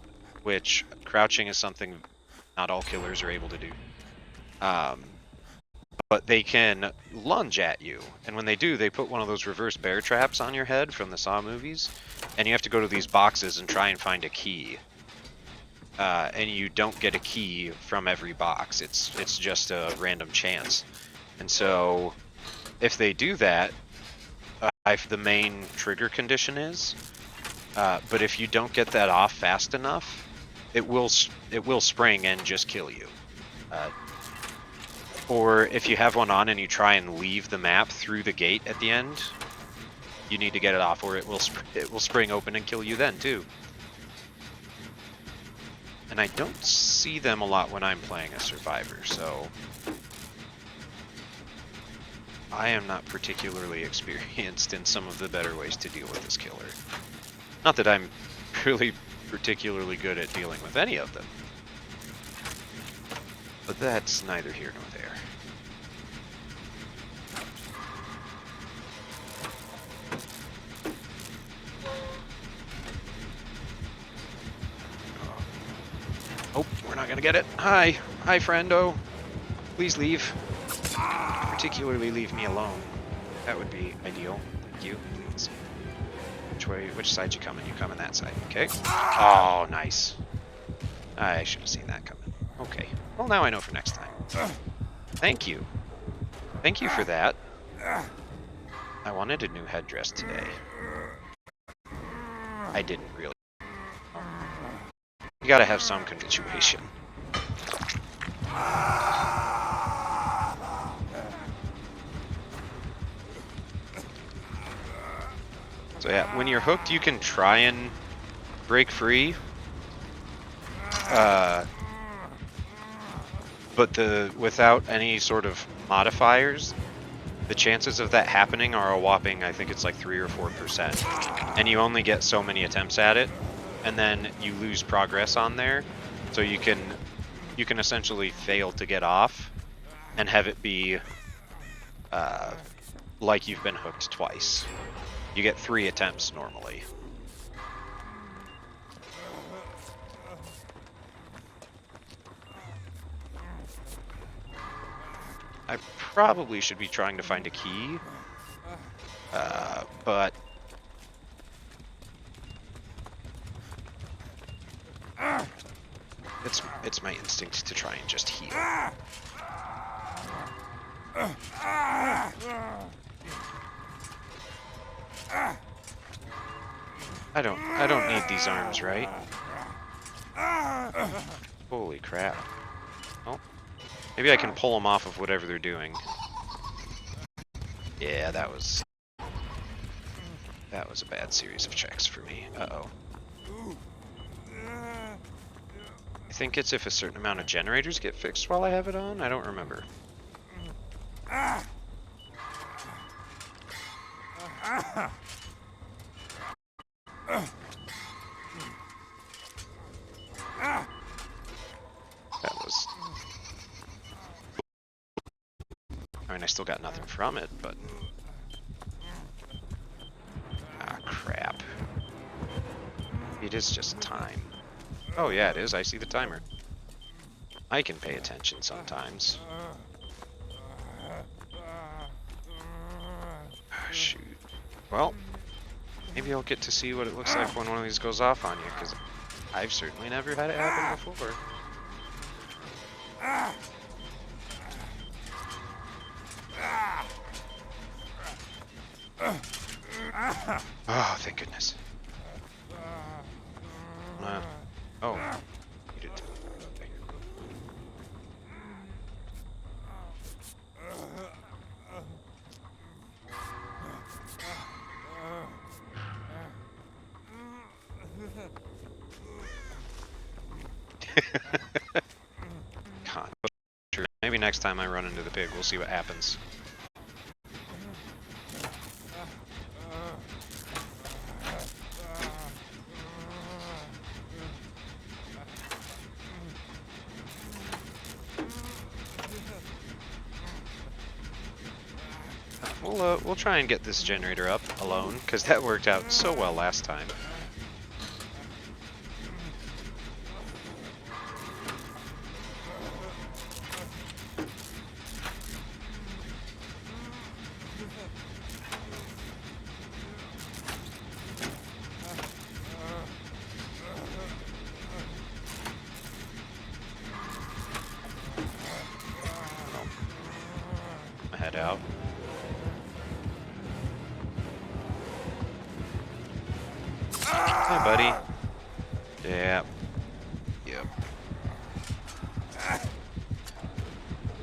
which crouching is something not all killers are able to do. But they can lunge at you, and when they do, they put one of those reverse bear traps on your head from the Saw movies, and you have to go to these boxes and try and find a key. And you don't get a key from every box. It's just a random chance. And so, if they do that, the main trigger condition is, but if you don't get that off fast enough, it will spring and just kill you. Or if you have one on and you try and leave the map through the gate at the end, you need to get it off, or it will spring open and kill you then too. And I don't see them a lot when I'm playing a survivor, so I am not particularly experienced in some of the better ways to deal with this killer. Not that I'm really particularly good at dealing with any of them. But that's neither here nor there. Oh, we're not gonna get it. Hi, friendo. Please leave. Particularly leave me alone. That would be ideal. Thank you. Please. Which side you coming? You coming that side. Okay. Oh, nice. I should have seen that coming. Okay. Well, now I know for next time. Thank you. Thank you for that. I wanted a new headdress today. I didn't really. You gotta have some habituation. So yeah, when you're hooked, you can try and break free. But without any sort of modifiers, the chances of that happening are a whopping, I think it's like 3 or 4%. And you only get so many attempts at it, and then you lose progress on there. So you can essentially fail to get off and have it be like you've been hooked twice. You get 3 attempts normally. I probably should be trying to find a key, but it's my instinct to try and just heal. I don't need these arms, right? Holy crap. Oh, maybe I can pull them off of whatever they're doing. Yeah, that was a bad series of checks for me. Uh-oh. I think it's if a certain amount of generators get fixed while I have it on? I don't remember. That was... I mean, I still got nothing from it, but... Ah, crap. It is just time. Oh yeah, it is. I see the timer. I can pay attention sometimes. Oh, shoot. Well, maybe I'll get to see what it looks like when one of these goes off on you, because I've certainly never had it happen before. Oh, thank goodness. Oh, you did. God. Maybe next time I run into the pig, we'll see what happens. We'll try and get this generator up alone, because that worked out so well last time. Head out. Hi, buddy. Yeah. Yep.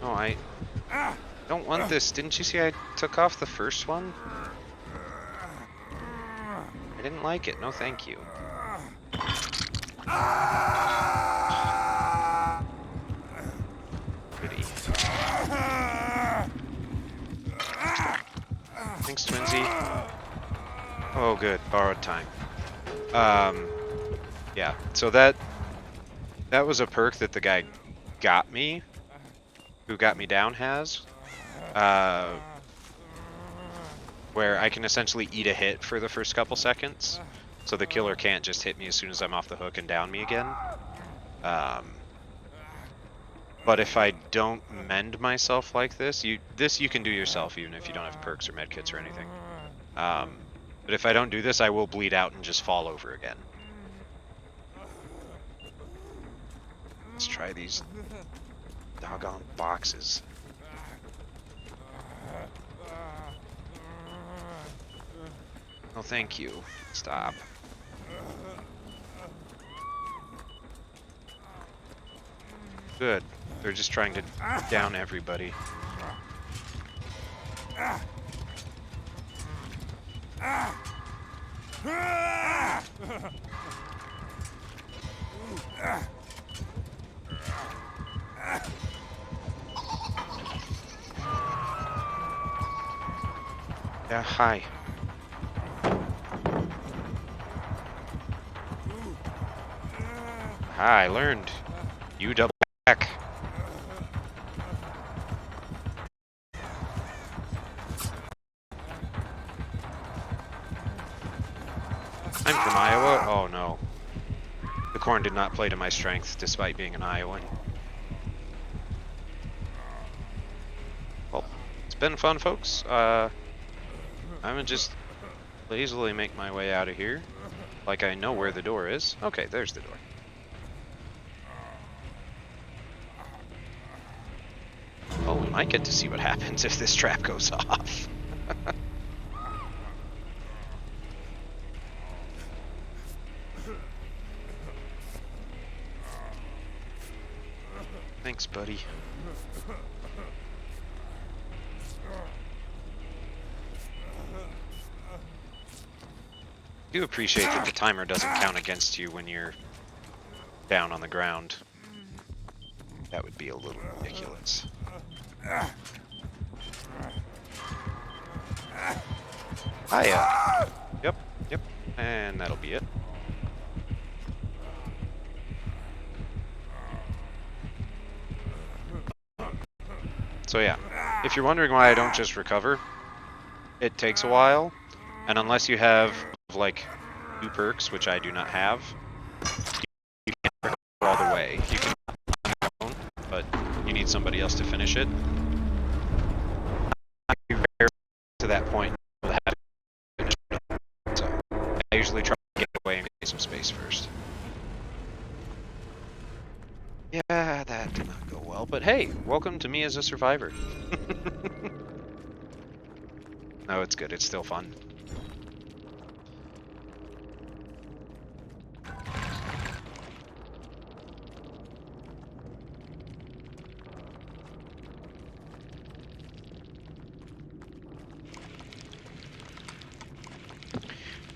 Oh, I don't want this. Didn't you see I took off the first one? I didn't like it. No, thank you. Goody. Thanks, Twinsy. Oh, good. Borrowed time. Yeah. So that was a perk that the guy who got me down has, where I can essentially eat a hit for the first couple seconds, so the killer can't just hit me as soon as I'm off the hook and down me again. But if I don't mend myself like this, you can do yourself even if you don't have perks or medkits or anything. But if I don't do this, I will bleed out and just fall over again. Let's try these doggone boxes. Oh, thank you. Stop. Good. They're just trying to down everybody. Yeah, hi. I learned. You double back. I'm from Iowa. Oh no. The corn did not play to my strength, despite being an Iowan. Well, it's been fun, folks. I'm gonna just lazily make my way out of here. Like I know where the door is. Okay, there's the door. Oh, we might get to see what happens if this trap goes off. Thanks, buddy. I do appreciate that the timer doesn't count against you when you're down on the ground. That would be a little ridiculous. Hiya. Yep, yep. And that'll be it. So yeah, if you're wondering why I don't just recover, it takes a while, and unless you have like 2 perks, which I do not have, you can't recover all the way. You can on your own, but you need somebody else to finish it. I'm very to that point where I have to finish it. So I usually try to get away and get some space first. Yeah, that did not go well, but hey, welcome to me as a survivor. No, it's good. It's still fun.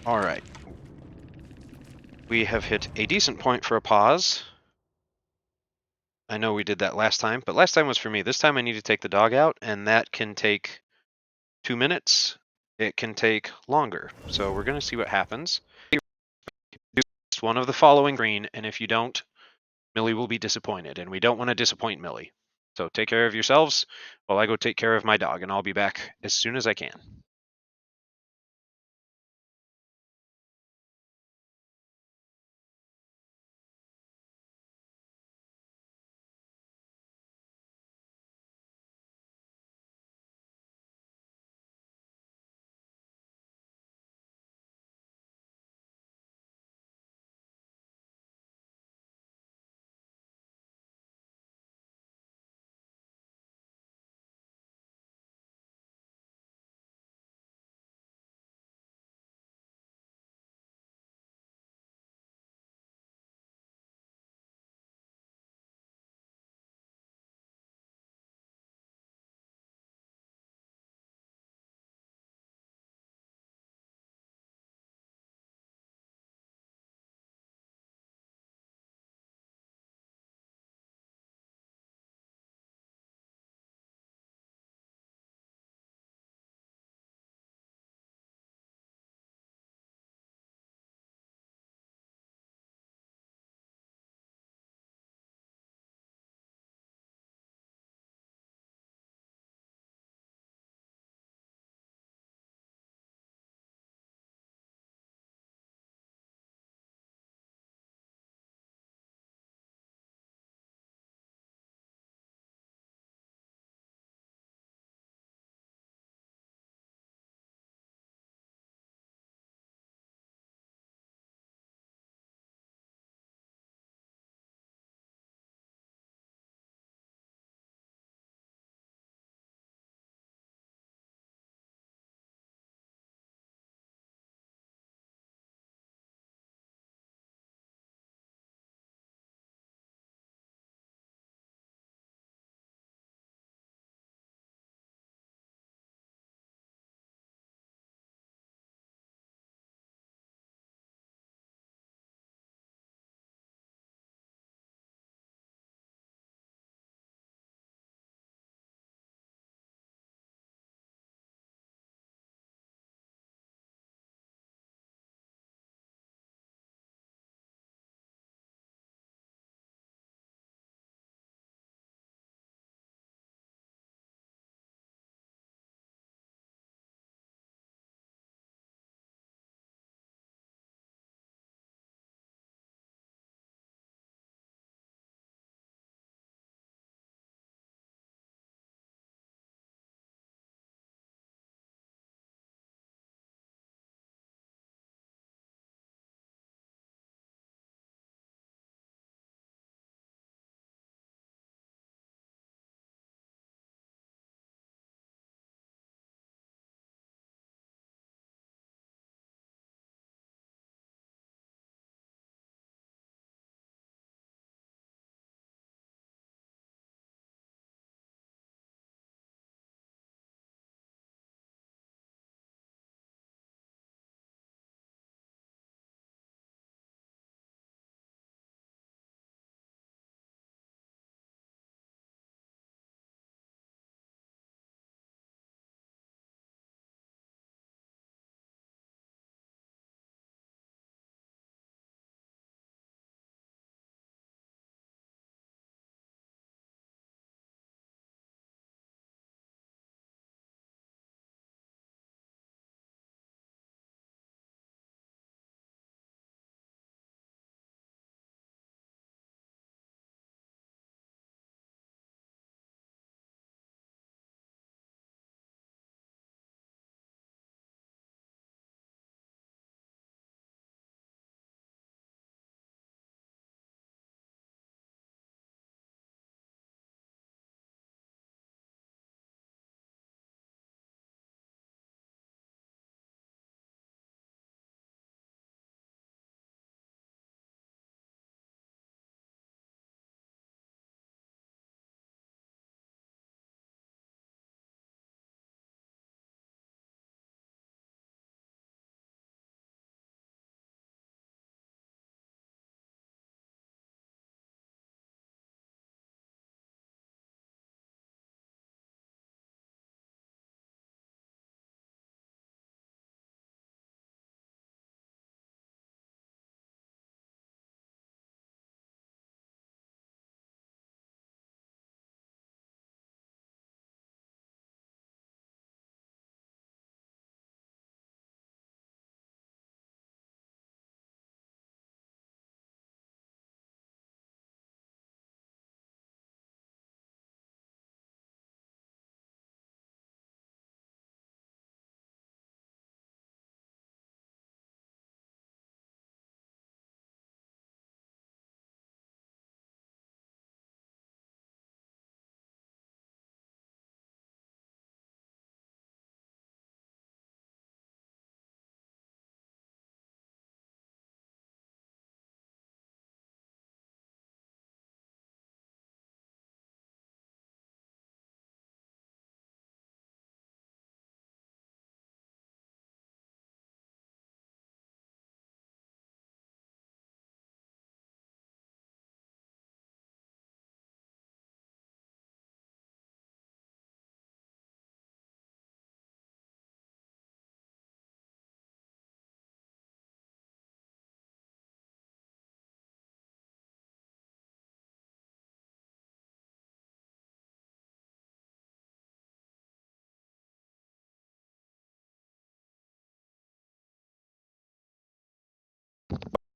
All right. We have hit a decent point for a pause. I know we did that last time, but last time was for me. This time I need to take the dog out, and that can take 2 minutes. It can take longer. So we're going to see what happens. Do just one of the following green, and if you don't, Millie will be disappointed, and we don't want to disappoint Millie. So take care of yourselves while I go take care of my dog, and I'll be back as soon as I can.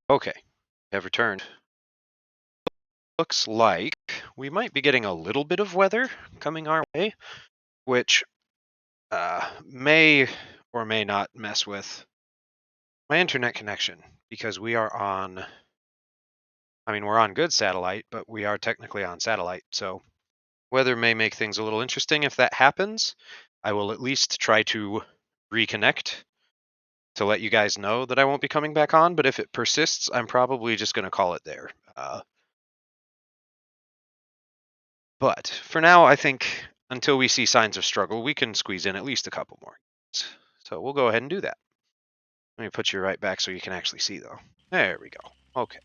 Okay, have returned. Looks like we might be getting a little bit of weather coming our way, which may or may not mess with my internet connection because we are on. I mean, we're on good satellite, but we are technically on satellite, so weather may make things a little interesting. If that happens, I will at least try to reconnect to let you guys know that I won't be coming back on. But if it persists, I'm probably just going to call it there. But for now, I think until we see signs of struggle, we can squeeze in at least a couple more. So we'll go ahead and do that. Let me put you right back so you can actually see, though. There we go. Okay.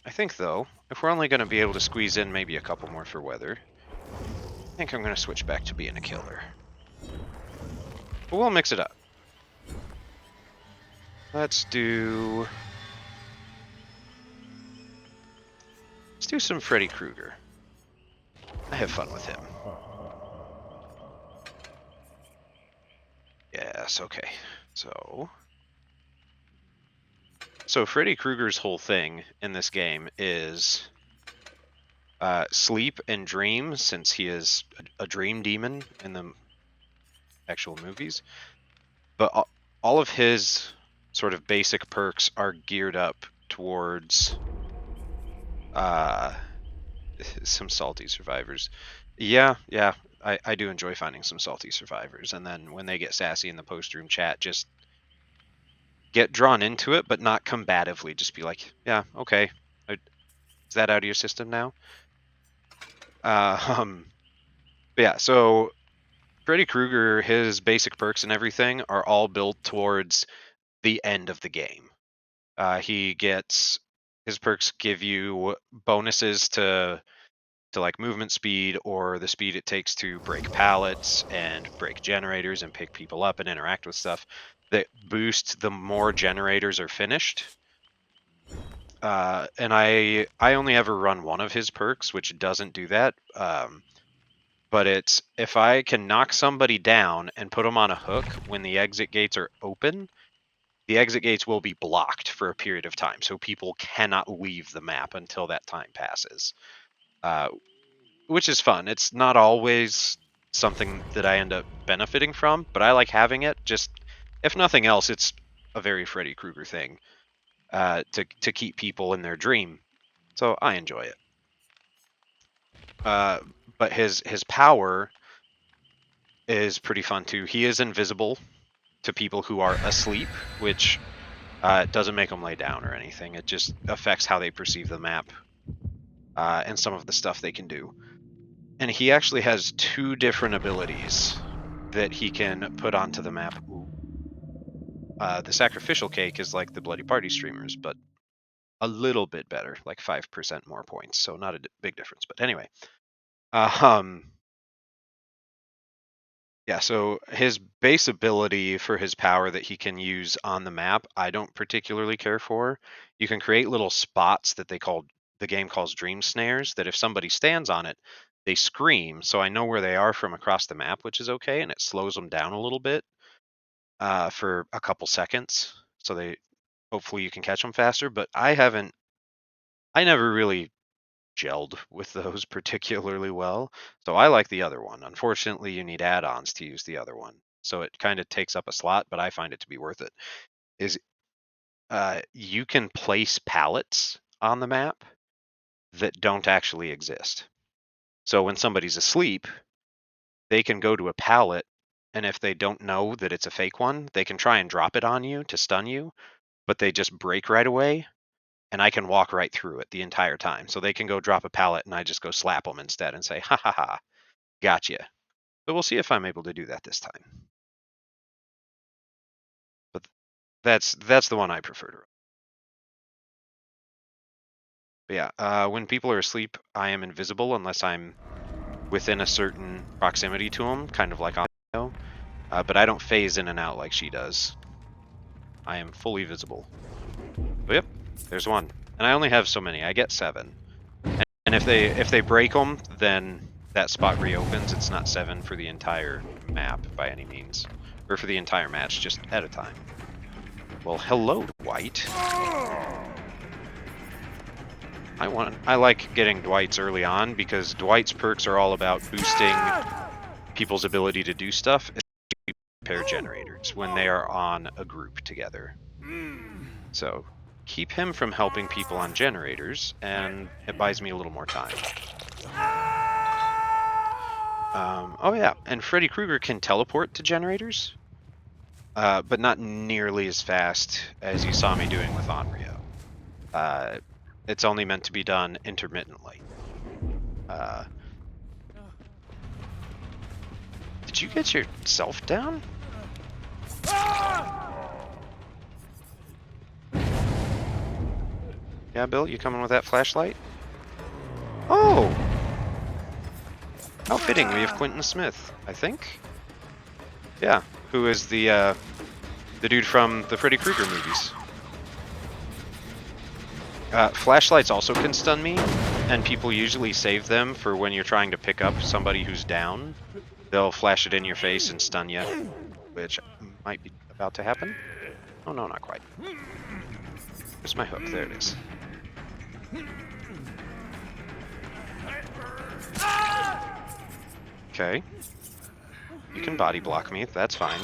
I think, though, if we're only going to be able to squeeze in maybe a couple more for weather, I think I'm going to switch back to being a killer. But we'll mix it up. Let's do some Freddy Krueger. I have fun with him. Yes, okay. So Freddy Krueger's whole thing in this game is sleep and dream, since he is a dream demon in the actual movies. But all of his sort of basic perks are geared up towards some salty survivors. Yeah, I do enjoy finding some salty survivors, and then when they get sassy in the post-room chat, just get drawn into it, but not combatively. Just be like, yeah, okay. Is that out of your system now? But yeah, so Freddy Krueger, his basic perks and everything are all built towards the end of the game. He gets his perks give you bonuses to like movement speed or the speed it takes to break pallets and break generators and pick people up and interact with stuff that boost the more generators are finished. And I only ever run one of his perks, which doesn't do that. But it's if I can knock somebody down and put them on a hook when the exit gates are open, the exit gates will be blocked for a period of time, so people cannot leave the map until that time passes. Which is fun. It's not always something that I end up benefiting from, but I like having it. Just if nothing else, it's a very Freddy Krueger thing to keep people in their dream. So I enjoy it. But his power is pretty fun too. He is invisible to people who are asleep, which doesn't make them lay down or anything. It just affects how they perceive the map and some of the stuff they can do. And he actually has two different abilities that he can put onto the map. The sacrificial cake is like the Bloody Party streamers, but a little bit better, like 5% more points. So not a big difference. But anyway, yeah. So his base ability for his power that he can use on the map, I don't particularly care for. You can create little spots that the game calls dream snares. That if somebody stands on it, they scream, so I know where they are from across the map, which is okay, and it slows them down a little bit for a couple seconds, so hopefully you can catch them faster. But I never really gelled with those particularly well, so I like the other one. Unfortunately, you need add-ons to use the other one, so it kind of takes up a slot, but I find it to be worth it. You can place pallets on the map that don't actually exist. So when somebody's asleep, they can go to a pallet, and if they don't know that it's a fake one, they can try and drop it on you to stun you, but they just break right away, and I can walk right through it the entire time. So they can go drop a pallet, and I just go slap them instead and say, ha ha ha, gotcha. But we'll see if I'm able to do that this time. But that's the one I prefer to run. But yeah, when people are asleep, I am invisible unless I'm within a certain proximity to them, kind of like on but I don't phase in and out like she does. I am fully visible. But yep, there's one. And I only have so many. I get 7. And if they break them, then that spot reopens. It's not 7 for the entire map by any means. Or for the entire match, just at a time. Well, hello, Dwight. I like getting Dwights early on because Dwight's perks are all about boosting people's ability to do stuff, especially repair generators when they are on a group together. So keep him from helping people on generators, and it buys me a little more time. Oh yeah, and Freddy Krueger can teleport to generators, but not nearly as fast as you saw me doing with Onryo. It's only meant to be done intermittently. Did you get yourself down? Yeah, Bill, you coming with that flashlight? Oh! How fitting, we have Quentin Smith, I think. Yeah, who is the dude from the Freddy Krueger movies. Flashlights also can stun me, and people usually save them for when you're trying to pick up somebody who's down. They'll flash it in your face and stun you, which might be about to happen. Oh no, not quite. Where's my hook? There it is. Okay. You can body block me, that's fine.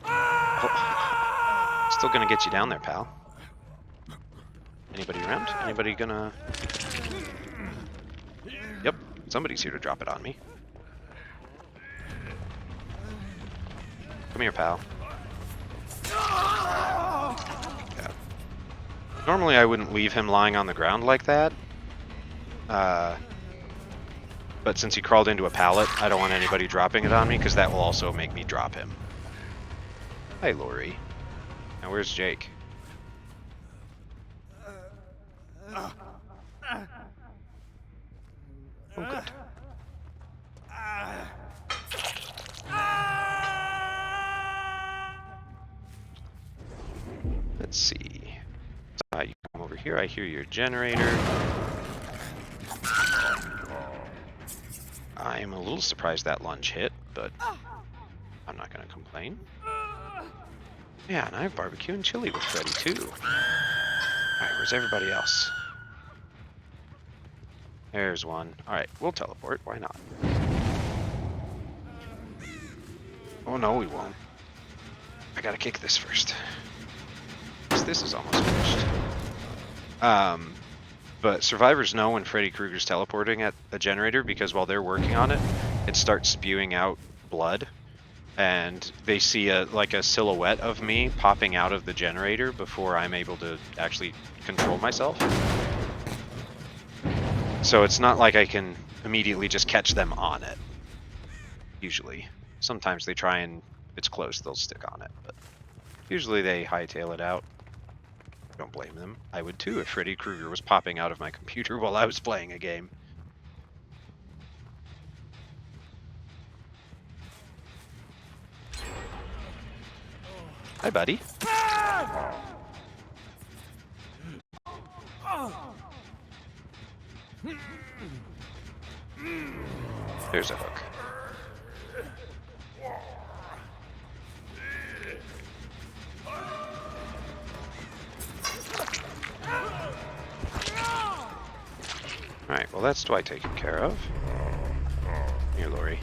Oh. Still gonna get you down there, pal. Anybody around? Anybody gonna... Yep, somebody's here to drop it on me. Come here, pal. Yeah. Normally I wouldn't leave him lying on the ground like that. But since he crawled into a pallet, I don't want anybody dropping it on me, because that will also make me drop him. Hi, Lori. Now where's Jake? Oh, good. Let's see. You come over here. I hear your generator. I'm a little surprised that lunge hit, but I'm not going to complain. Yeah, and I have barbecue and chili with Freddy, too. Alright, where's everybody else? There's one. Alright, we'll teleport. Why not? Oh, no, we won't. I gotta kick this first. This is almost finished. But survivors know when Freddy Krueger's teleporting at a generator, because while they're working on it, it starts spewing out blood, and they see a silhouette of me popping out of the generator before I'm able to actually control myself. So it's not like I can immediately just catch them on it. Usually. Sometimes they try, and if it's close, they'll stick on it, but usually they hightail it out. Don't blame them. I would too if Freddy Krueger was popping out of my computer while I was playing a game. Hi, buddy. There's a hook. Alright, well that's Dwight taken care of. Here, Lori.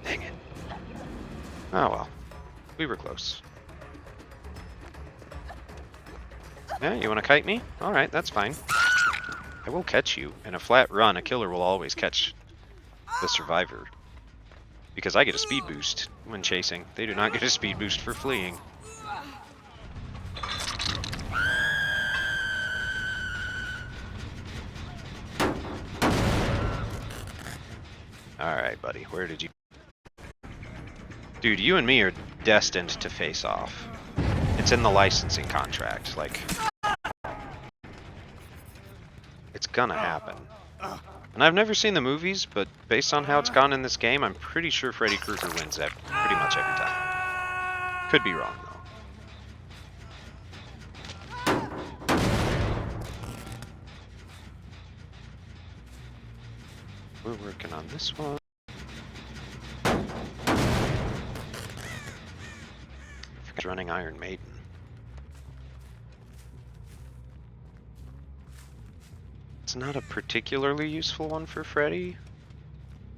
Dang it. Oh well. We were close. Yeah, you want to kite me? Alright, that's fine. I will catch you. In a flat run, a killer will always catch the survivor. Because I get a speed boost when chasing. They do not get a speed boost for fleeing. Alright, buddy, where did you... Dude, you and me are destined to face off. It's in the licensing contract, like... It's gonna happen. And I've never seen the movies, but based on how it's gone in this game, I'm pretty sure Freddy Krueger wins pretty much every time. Could be wrong, though. We're working on this one. Running Iron Maiden. It's not a particularly useful one for Freddy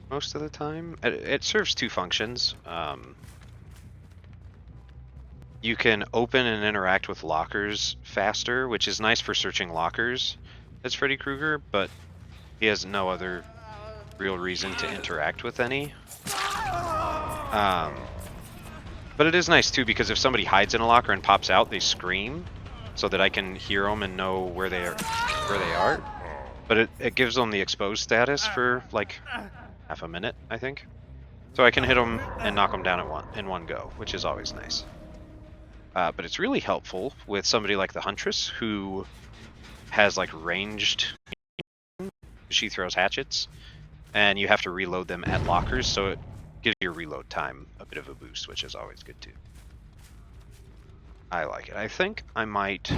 most of the time. It serves two functions. You can open and interact with lockers faster, which is nice for searching lockers as Freddy Krueger, but he has no other real reason to interact with any. But it is nice too, because if somebody hides in a locker and pops out, they scream, so that I can hear them and know where they are. But it gives them the exposed status for like half a minute, I think. So I can hit them and knock them down in one go, which is always nice. But it's really helpful with somebody like the Huntress, who has like ranged. She throws hatchets, and you have to reload them at lockers, so it gives your reload time a bit of a boost, which is always good too. I like it. I think I might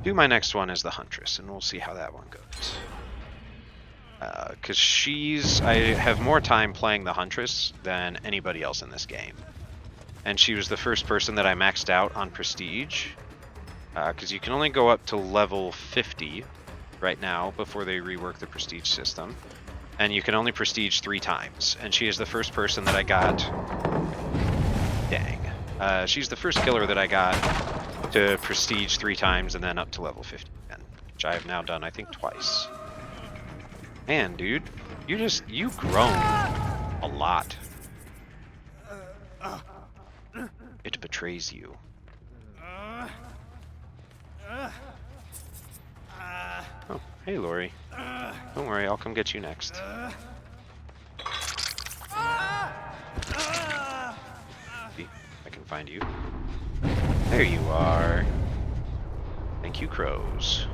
do my next one as the Huntress, and we'll see how that one goes. Because I have more time playing the Huntress than anybody else in this game. And she was the first person that I maxed out on Prestige. Because you can only go up to level 50 right now before they rework the Prestige system. And you can only Prestige 3 times. And she is the first person that I got... Dang. She's the first killer that I got to Prestige 3 times and then up to level 50 again. Which I have now done, I think, twice. Man, dude. You've grown a lot. It betrays you. Oh, hey, Lori. Don't worry, I'll come get you next. See, I can find you. There you are. Thank you, crows.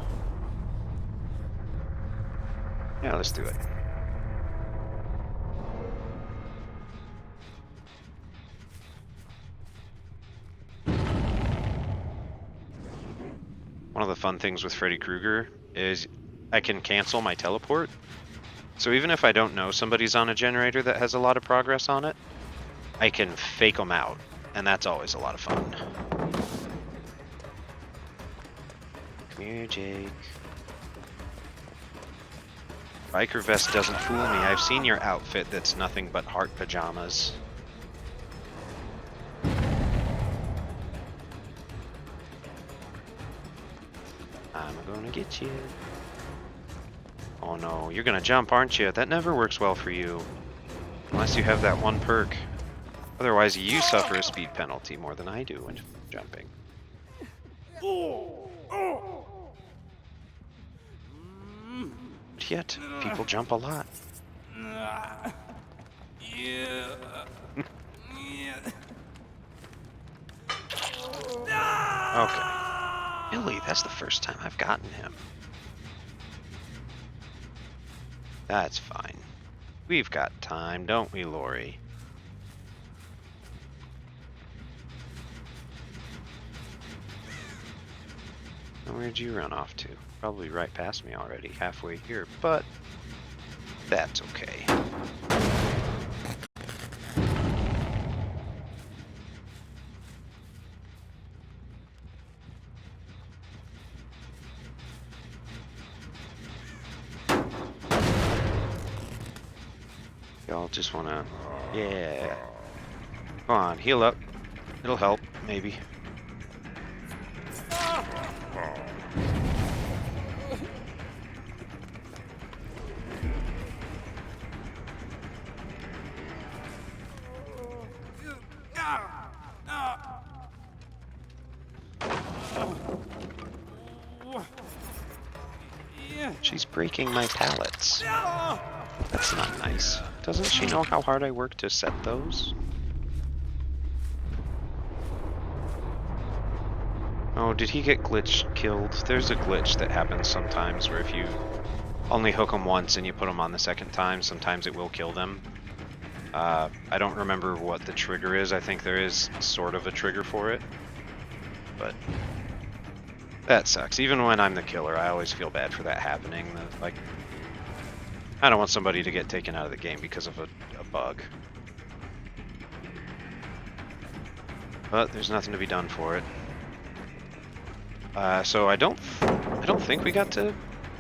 Yeah, let's do it. One of the fun things with Freddy Krueger is I can cancel my teleport. So even if I don't know somebody's on a generator that has a lot of progress on it, I can fake them out, and that's always a lot of fun. Come here, Jake. Biker vest doesn't fool me. I've seen your outfit that's nothing but heart pajamas. I'm gonna get you. Oh no, you're gonna jump, aren't you? That never works well for you. Unless you have that one perk. Otherwise, you suffer a speed penalty more than I do when jumping. But yet, people jump a lot. Okay. Really, that's the first time I've gotten him. That's fine. We've got time, don't we, Lori? And where'd you run off to? Probably right past me already, halfway here, but that's okay. Y'all just wanna... Yeah. Come on, heal up. It'll help, maybe. She's breaking my pallets. That's not nice. Doesn't she know how hard I work to set those? Oh, did he get glitch killed? There's a glitch that happens sometimes where if you only hook them once and you put them on the second time, sometimes it will kill them. I don't remember what the trigger is. I think there is sort of a trigger for it, but that sucks. Even when I'm the killer, I always feel bad for that happening. Like, I don't want somebody to get taken out of the game because of a bug. But there's nothing to be done for it. So I don't think we got to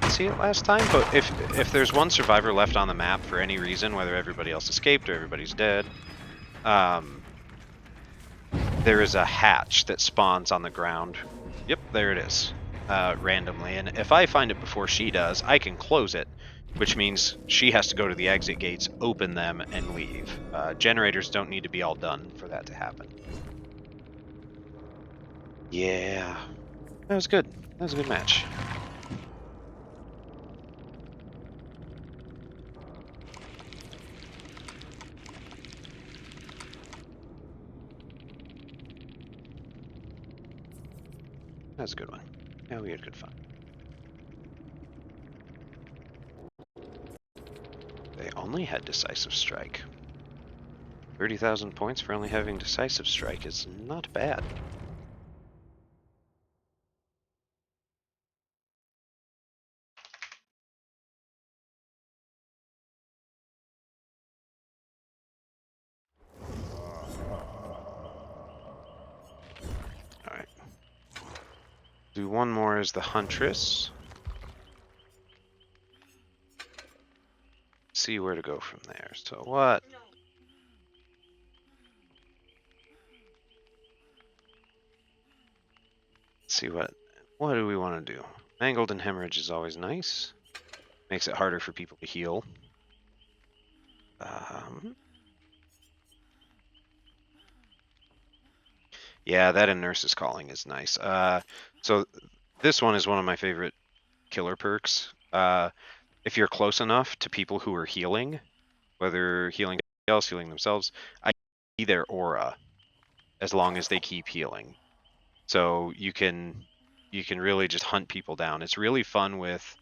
see it last time. But if there's one survivor left on the map for any reason, whether everybody else escaped or everybody's dead, there is a hatch that spawns on the ground. Yep, there it is, randomly. And if I find it before she does, I can close it, which means she has to go to the exit gates, open them, and leave. Generators don't need to be all done for that to happen. Yeah, that was good. That was a good match. That was a good one. Yeah, we had good fun. They only had Decisive Strike. 30,000 points for only having Decisive Strike is not bad. Alright. Do one more as the Huntress. See where to go from there. So what? Let's see what do we want to do? Mangled and Hemorrhage is always nice. Makes it harder for people to heal. Yeah, that and Nurse's Calling is nice. So this one is one of my favorite killer perks. If you're close enough to people who are healing, whether healing else, healing themselves, I see their aura as long as they keep healing. So you can really just hunt people down. It's really fun with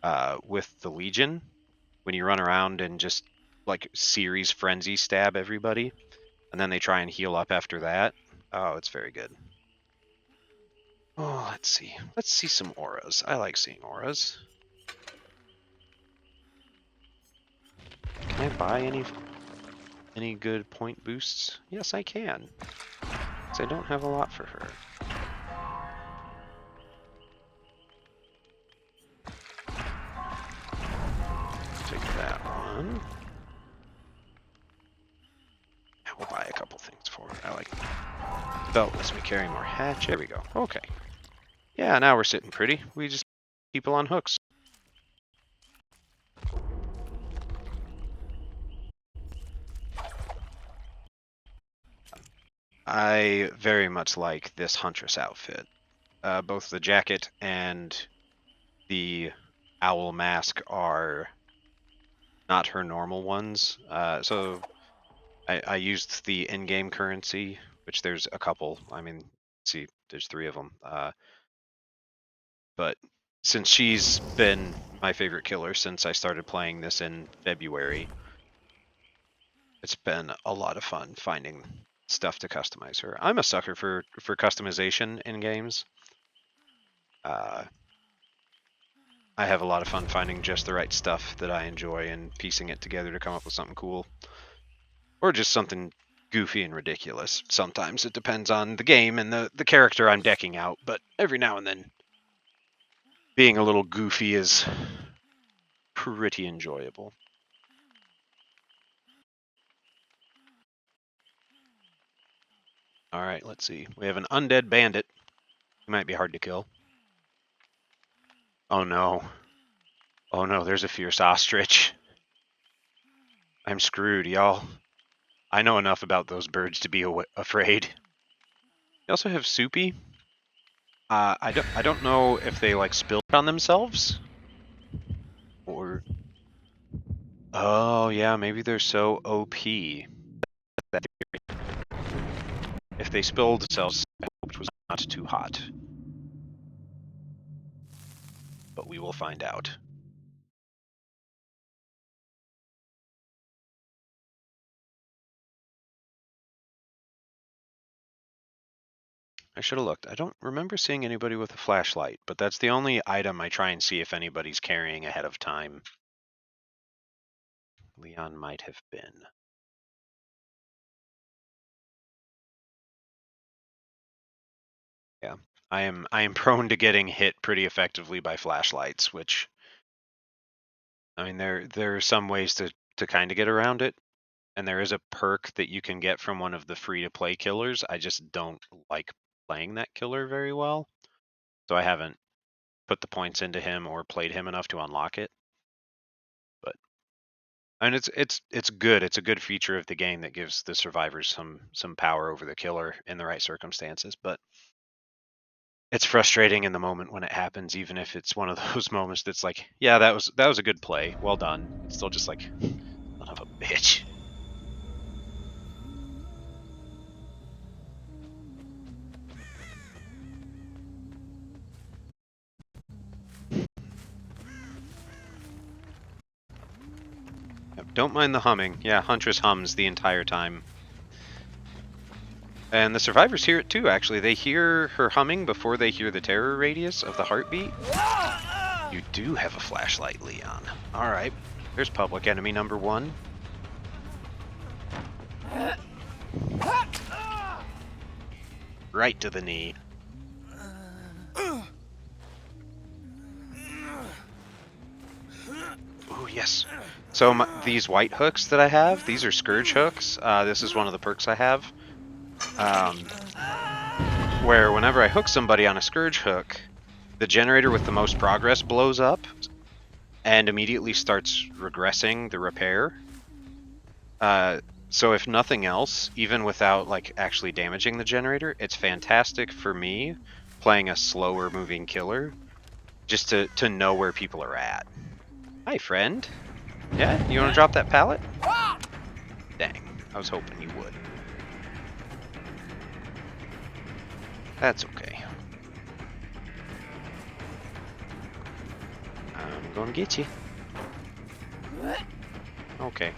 the Legion when you run around and just like series frenzy stab everybody, and then they try and heal up after that. Oh, it's very good. Oh, let's see. Let's see some auras. I like seeing auras. Can I buy any good point boosts? Yes, I can. Because I don't have a lot for her. Take that one. We'll buy a couple things for her. I like that. Belt lets me carry more hatch. There we go. Okay. Yeah, now we're sitting pretty. We just people on hooks. I very much like this Huntress outfit. Both the jacket and the owl mask are not her normal ones. So I used the in-game currency, which there's a couple. I mean, see, there's 3 of them. But since she's been my favorite killer since I started playing this in February, it's been a lot of fun finding stuff to customize her. I'm a sucker for customization in games. I have a lot of fun finding just the right stuff that I enjoy and piecing it together to come up with something cool. Or just something goofy and ridiculous. Sometimes it depends on the game and the character I'm decking out, but every now and then being a little goofy is pretty enjoyable. Alright, let's see. We have an Undead Bandit. He might be hard to kill. Oh no. Oh no, there's a fierce ostrich. I'm screwed, y'all. I know enough about those birds to be afraid. We also have Soupy. I don't know if they like spilled on themselves or oh yeah, maybe they're so OP that if they spilled themselves, I hoped it was not too hot. But we will find out. I should have looked. I don't remember seeing anybody with a flashlight, but that's the only item I try and see if anybody's carrying ahead of time. Leon might have been. Yeah. I am prone to getting hit pretty effectively by flashlights, which I mean there are some ways to kind of get around it. And there is a perk that you can get from one of the free to play killers. I just don't like playing that killer very well. So I haven't put the points into him or played him enough to unlock it. But and it's good. It's a good feature of the game that gives the survivors some power over the killer in the right circumstances. But it's frustrating in the moment when it happens, even if it's one of those moments that's like, yeah, that was a good play, well done. It's still just like, son of a bitch. Don't mind the humming. Yeah, Huntress hums the entire time. And the survivors hear it too, actually. They hear her humming before they hear the terror radius of the heartbeat. You do have a flashlight, Leon. Alright. There's public enemy number 1. Right to the knee. Oh, yes. So these white hooks that I have, these are Scourge Hooks. This is one of the perks I have. Where whenever I hook somebody on a Scourge Hook, the generator with the most progress blows up and immediately starts regressing the repair. So if nothing else, even without like actually damaging the generator, it's fantastic for me playing a slower moving killer, just to know where people are at. Hi, friend. Yeah, you want to drop that pallet? Dang, I was hoping you would. That's okay. I'm gonna get you. Okay.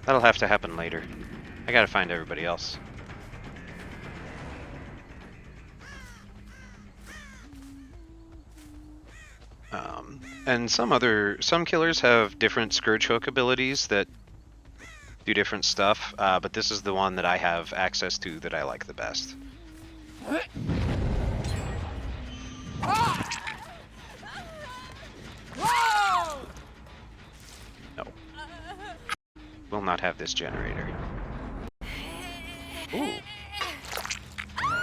That'll have to happen later. I gotta find everybody else. And some killers have different Scourge Hook abilities that do different stuff, but this is the one that I have access to that I like the best. No. Will not have this generator. Ooh.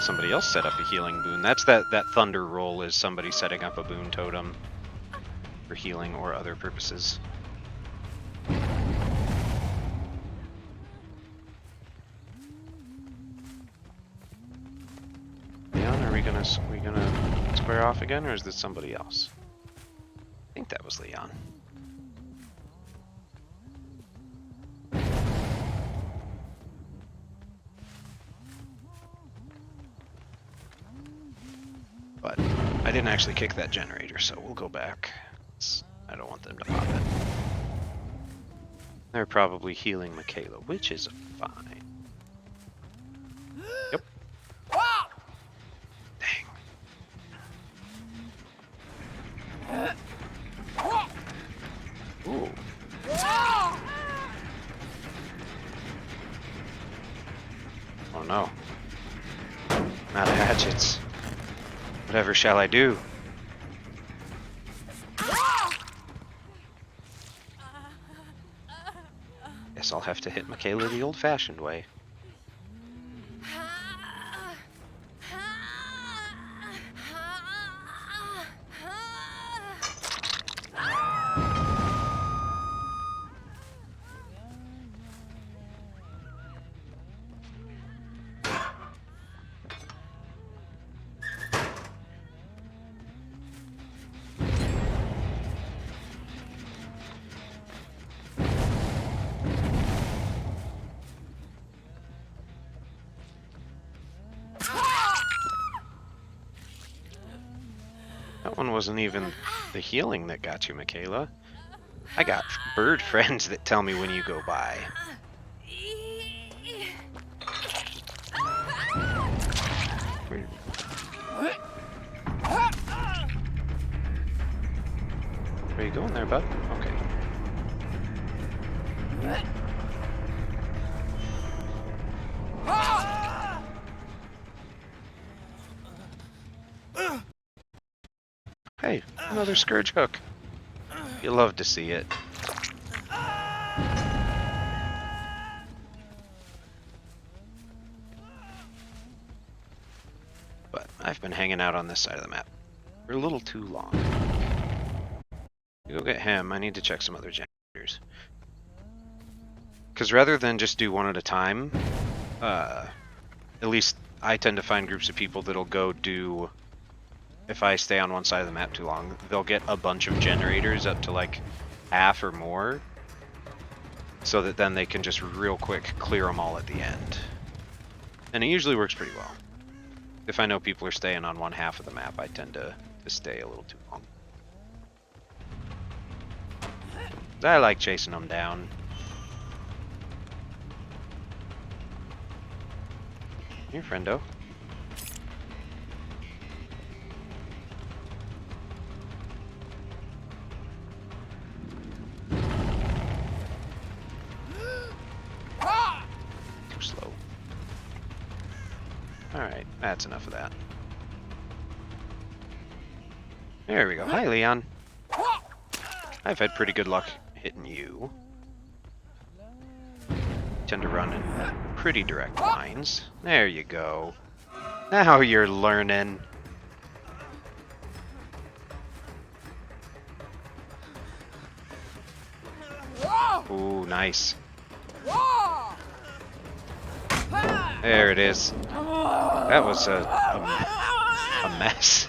Somebody else set up a healing boon. That's that thunder roll is somebody setting up a boon totem for healing or other purposes. Leon, are we gonna square off again, or is this somebody else? I think that was Leon. But I didn't actually kick that generator, so we'll go back. I don't want them to pop it. They're probably healing Michaela, which is fine. Yep. Dang. Ooh. Oh no. Not hatchets. Whatever shall I do? Guess I'll have to hit Michaela the old-fashioned way. That one wasn't even the healing that got you, Michaela. I got bird friends that tell me when you go by. Where you going there, bud? Okay. Hey, another Scourge Hook. You love to see it. But I've been hanging out on this side of the map for a little too long. You go get him, I need to check some other generators. Because rather than just do one at a time, at least I tend to find groups of people that'll go do, if I stay on one side of the map too long, they'll get a bunch of generators up to like half or more, so that then they can just real quick clear them all at the end. And it usually works pretty well. If I know people are staying on one half of the map, I tend to stay a little too long. I like chasing them down. Here, friendo. Too slow. Alright, that's enough of that. There we go. Hi, Leon. I've had pretty good luck hitting you. Tend to run in pretty direct lines. There you go. Now you're learning. Ooh, nice. There it is. That was a mess.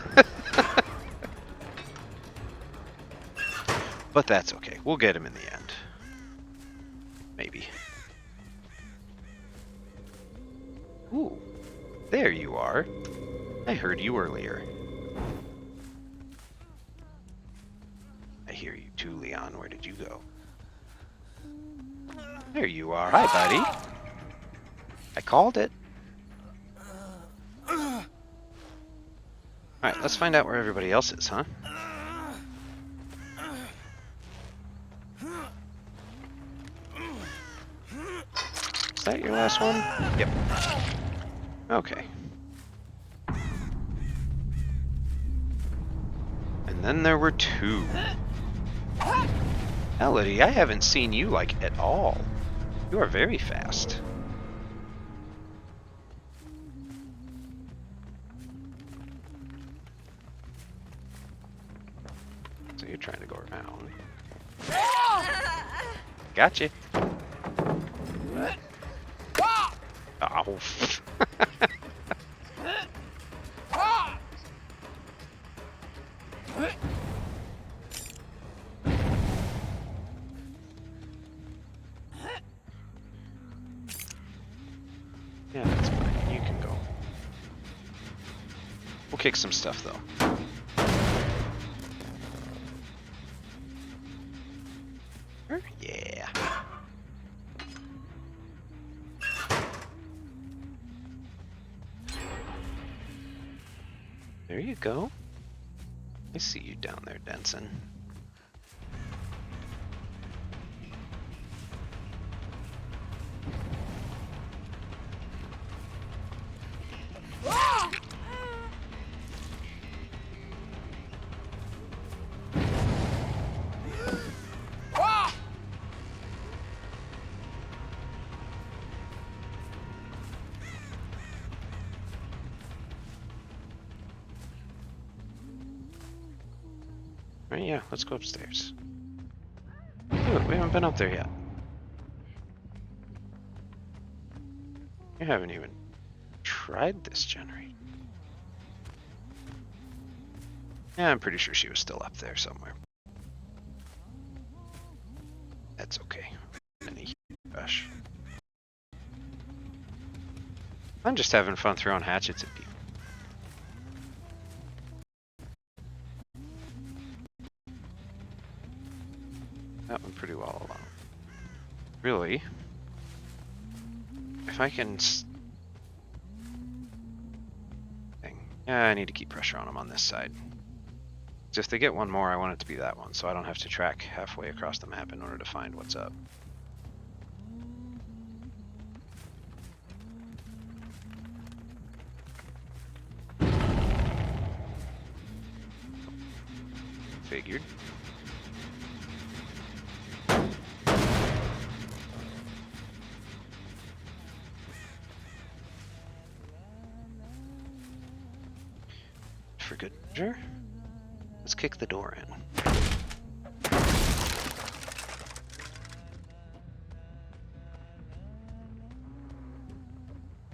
But that's okay. We'll get him in the end. Maybe. Ooh. There you are. I heard you earlier. I hear you too, Leon. Where did you go? There you are. Hi, buddy. I called it. Alright, let's find out where everybody else is, huh? Is that your last one? Yep. Okay. And then there were two. Elodie, I haven't seen you, like, at all. You are very fast. So you're trying to go around. Gotcha. Ow. Yeah, that's fine. You can go. We'll kick some stuff, though. Yeah. There you go. I see you down there, Denson. Right, yeah, let's go upstairs. Dude, we haven't been up there yet. You haven't even tried this generator. Yeah, I'm pretty sure she was still up there somewhere. That's okay. Any rush. I'm just having fun throwing hatchets at people. That went pretty well along. Really? If I can... Thing. Yeah, I need to keep pressure on them on this side. So if they get one more, I want it to be that one, so I don't have to track halfway across the map in order to find what's up. Figured. For good measure, let's kick the door in.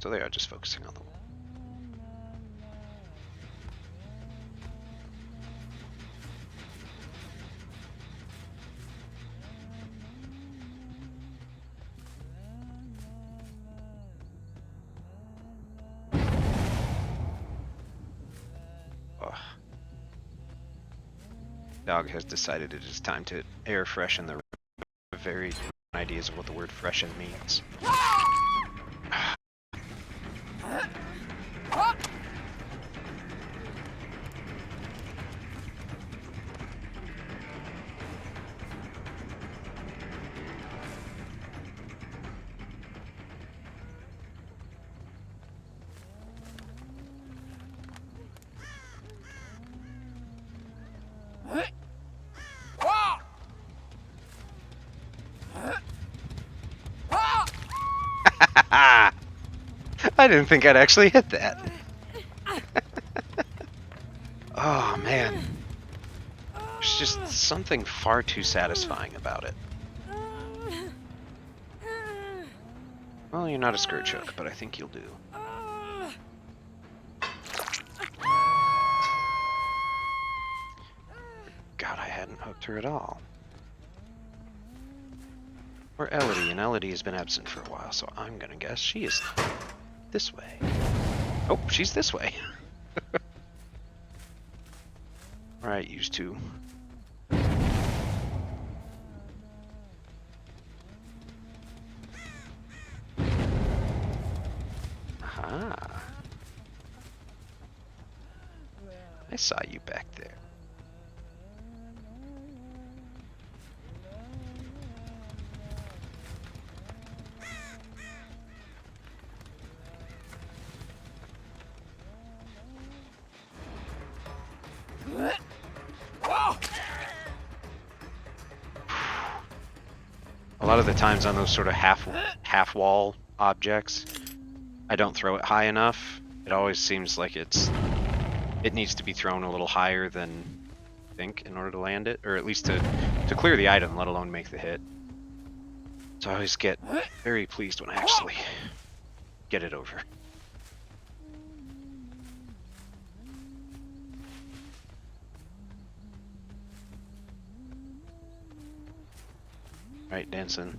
So they are just focusing on the wall. Ugh. Dog has decided it is time to air freshen the very ideas of what the word freshen means. I didn't think I'd actually hit that. Oh man. There's just something far too satisfying about it. Well, you're not a Scourge Hook, but I think you'll do. God, I hadn't hooked her at all. Or Elodie, and Elodie has been absent for a while, so I'm gonna guess she is this way. Oh, she's this way. Alright, used to. Aha. I saw you back there. A lot of the times on those sort of half wall objects, I don't throw it high enough. It always seems like it needs to be thrown a little higher than I think in order to land it, or at least to clear the item, let alone make the hit. So I always get very pleased when I actually get it over. Alright, dancing.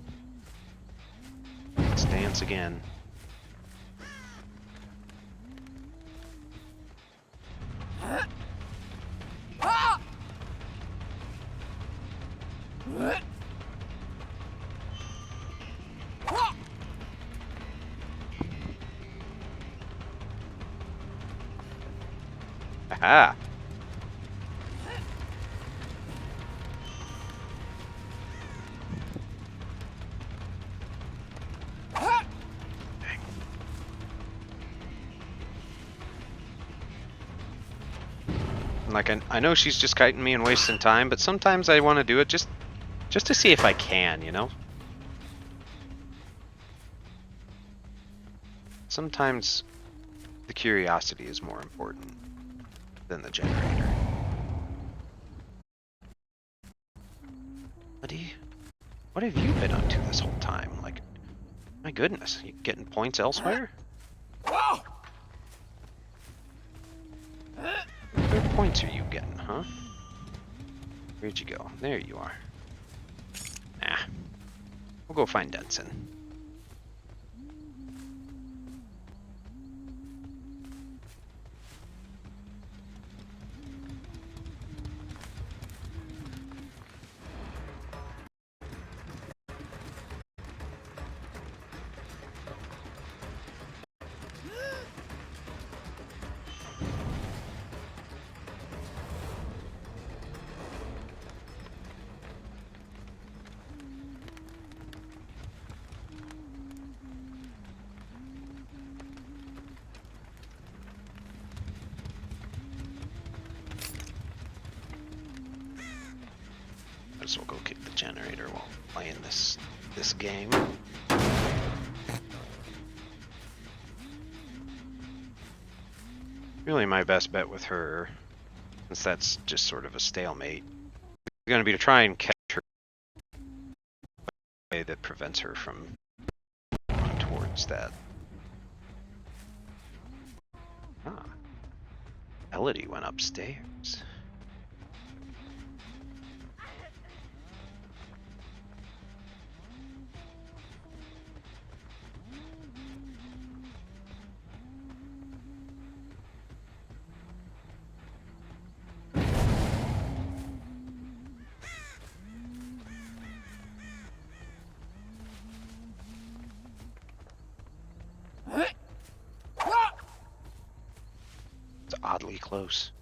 Let's dance again. Aha! Like, I know she's just kiting me and wasting time, but sometimes I want to do it just to see if I can, you know? Sometimes the curiosity is more important than the generator. Buddy, what have you been up to this whole time? Like, my goodness, you getting points elsewhere? What points are you getting, huh? Where'd you go? There you are. Nah. We'll go find Denson. as well go kick the generator while playing this game. Really my best bet with her, since that's just sort of a stalemate, is going to be to try and catch her in a way that prevents her from going towards that. Ah. Elodie went upstairs. It's oddly close.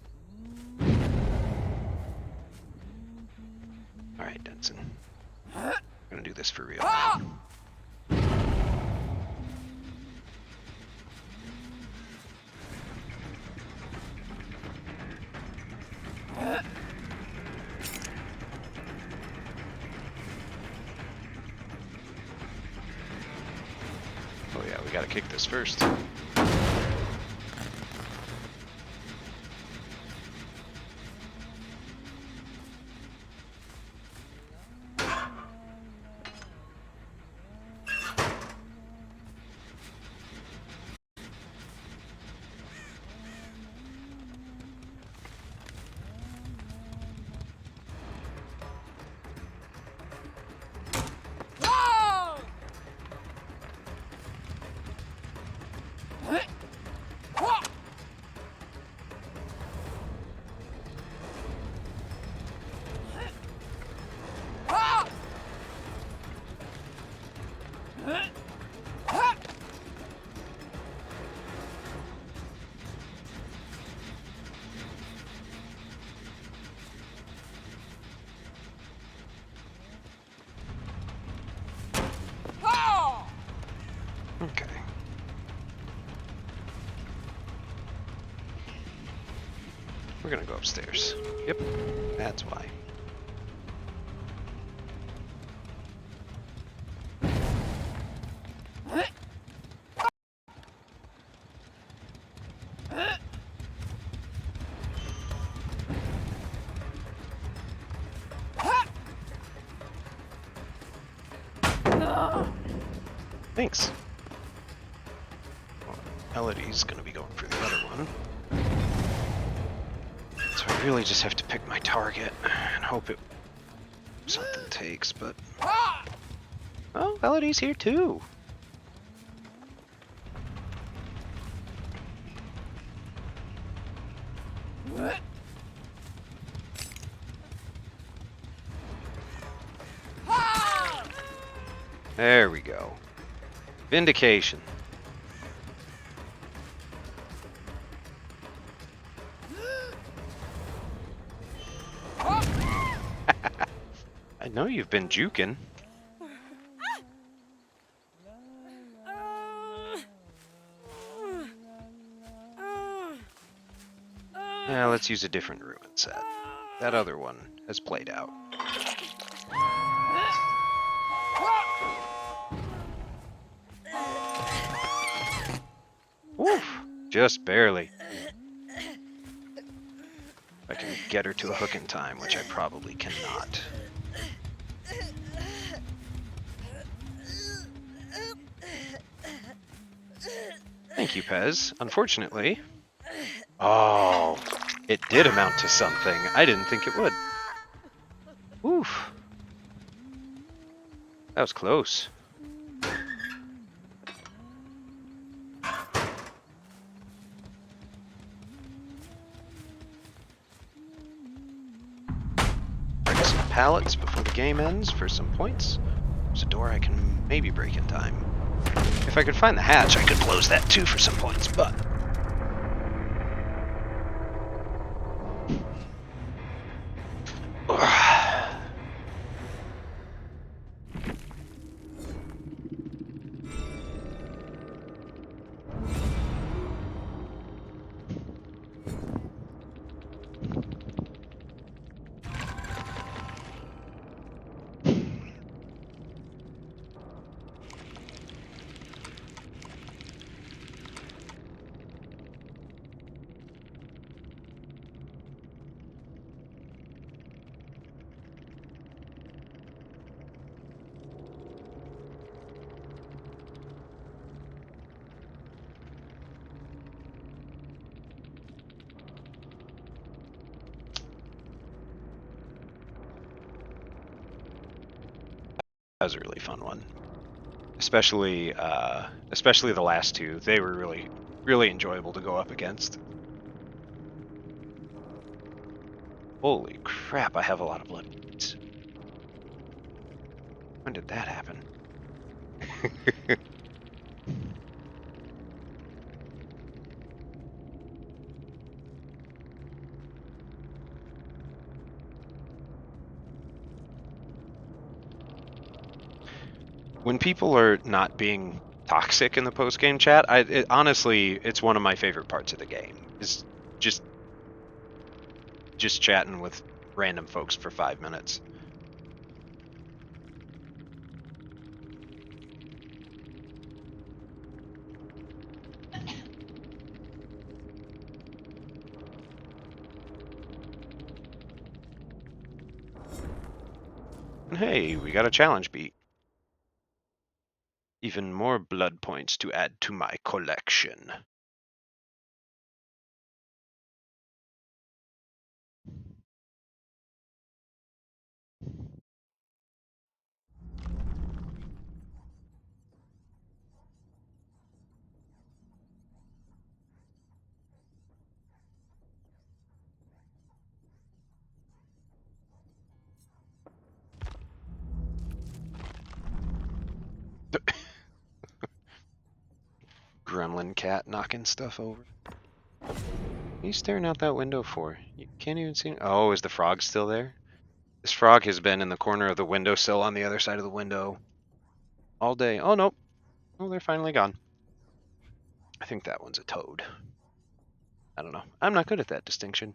Alright, Denson. I'm gonna do this for real now. Oh yeah, we gotta kick this first. Okay. We're gonna go upstairs. Yep, that's why. Thanks. Elodie's gonna be going for the other one. So I really just have to pick my target and hope something takes, but... Oh, Elodie's here too! There we go. Vindication. I know you've been juking. Yeah, let's use a different ruin set. That other one has played out. Oof, just barely. I can get her to a hook in time, which I probably cannot. Thank you, Pez. Unfortunately... Oh, it did amount to something. I didn't think it would. Oof. That was close. Break some pallets before the game ends for some points. There's a door I can maybe break in time. If I could find the hatch, I could close that too for some points, but... That was a really fun one. Especially the last two. They were really enjoyable to go up against. Holy crap, I have a lot of blood beads. When did that happen? When people are not being toxic in the post-game chat, honestly, it's one of my favorite parts of the game. Is just chatting with random folks for 5 minutes. And hey, we got a challenge beat. Even more blood points to add to my collection. Gremlin cat knocking stuff over. What are you staring out that window for? You can't even see. Oh, is the frog still there? This frog has been in the corner of the windowsill on the other side of the window all day. Oh, nope. Oh, they're finally gone. I think that one's a toad. I don't know. I'm not good at that distinction.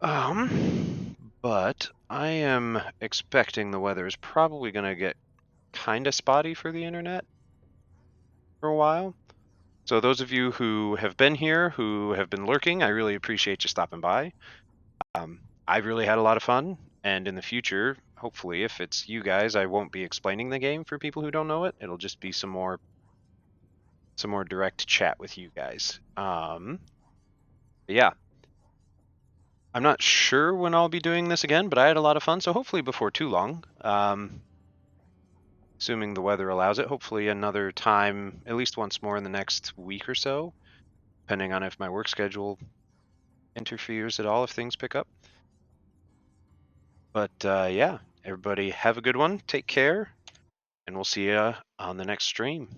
But I am expecting the weather is probably going to get kind of spotty for the internet for a while. So those of you who have been here, who have been lurking, I really appreciate you stopping by. I've really had a lot of fun, and in the future, hopefully, if it's you guys, I won't be explaining the game for people who don't know it. It'll just be some more direct chat with you guys. Yeah. I'm not sure when I'll be doing this again, but I had a lot of fun, so hopefully before too long. Assuming the weather allows it, hopefully another time, at least once more in the next week or so, depending on if my work schedule interferes at all, if things pick up. But yeah, everybody have a good one. Take care, and we'll see you on the next stream.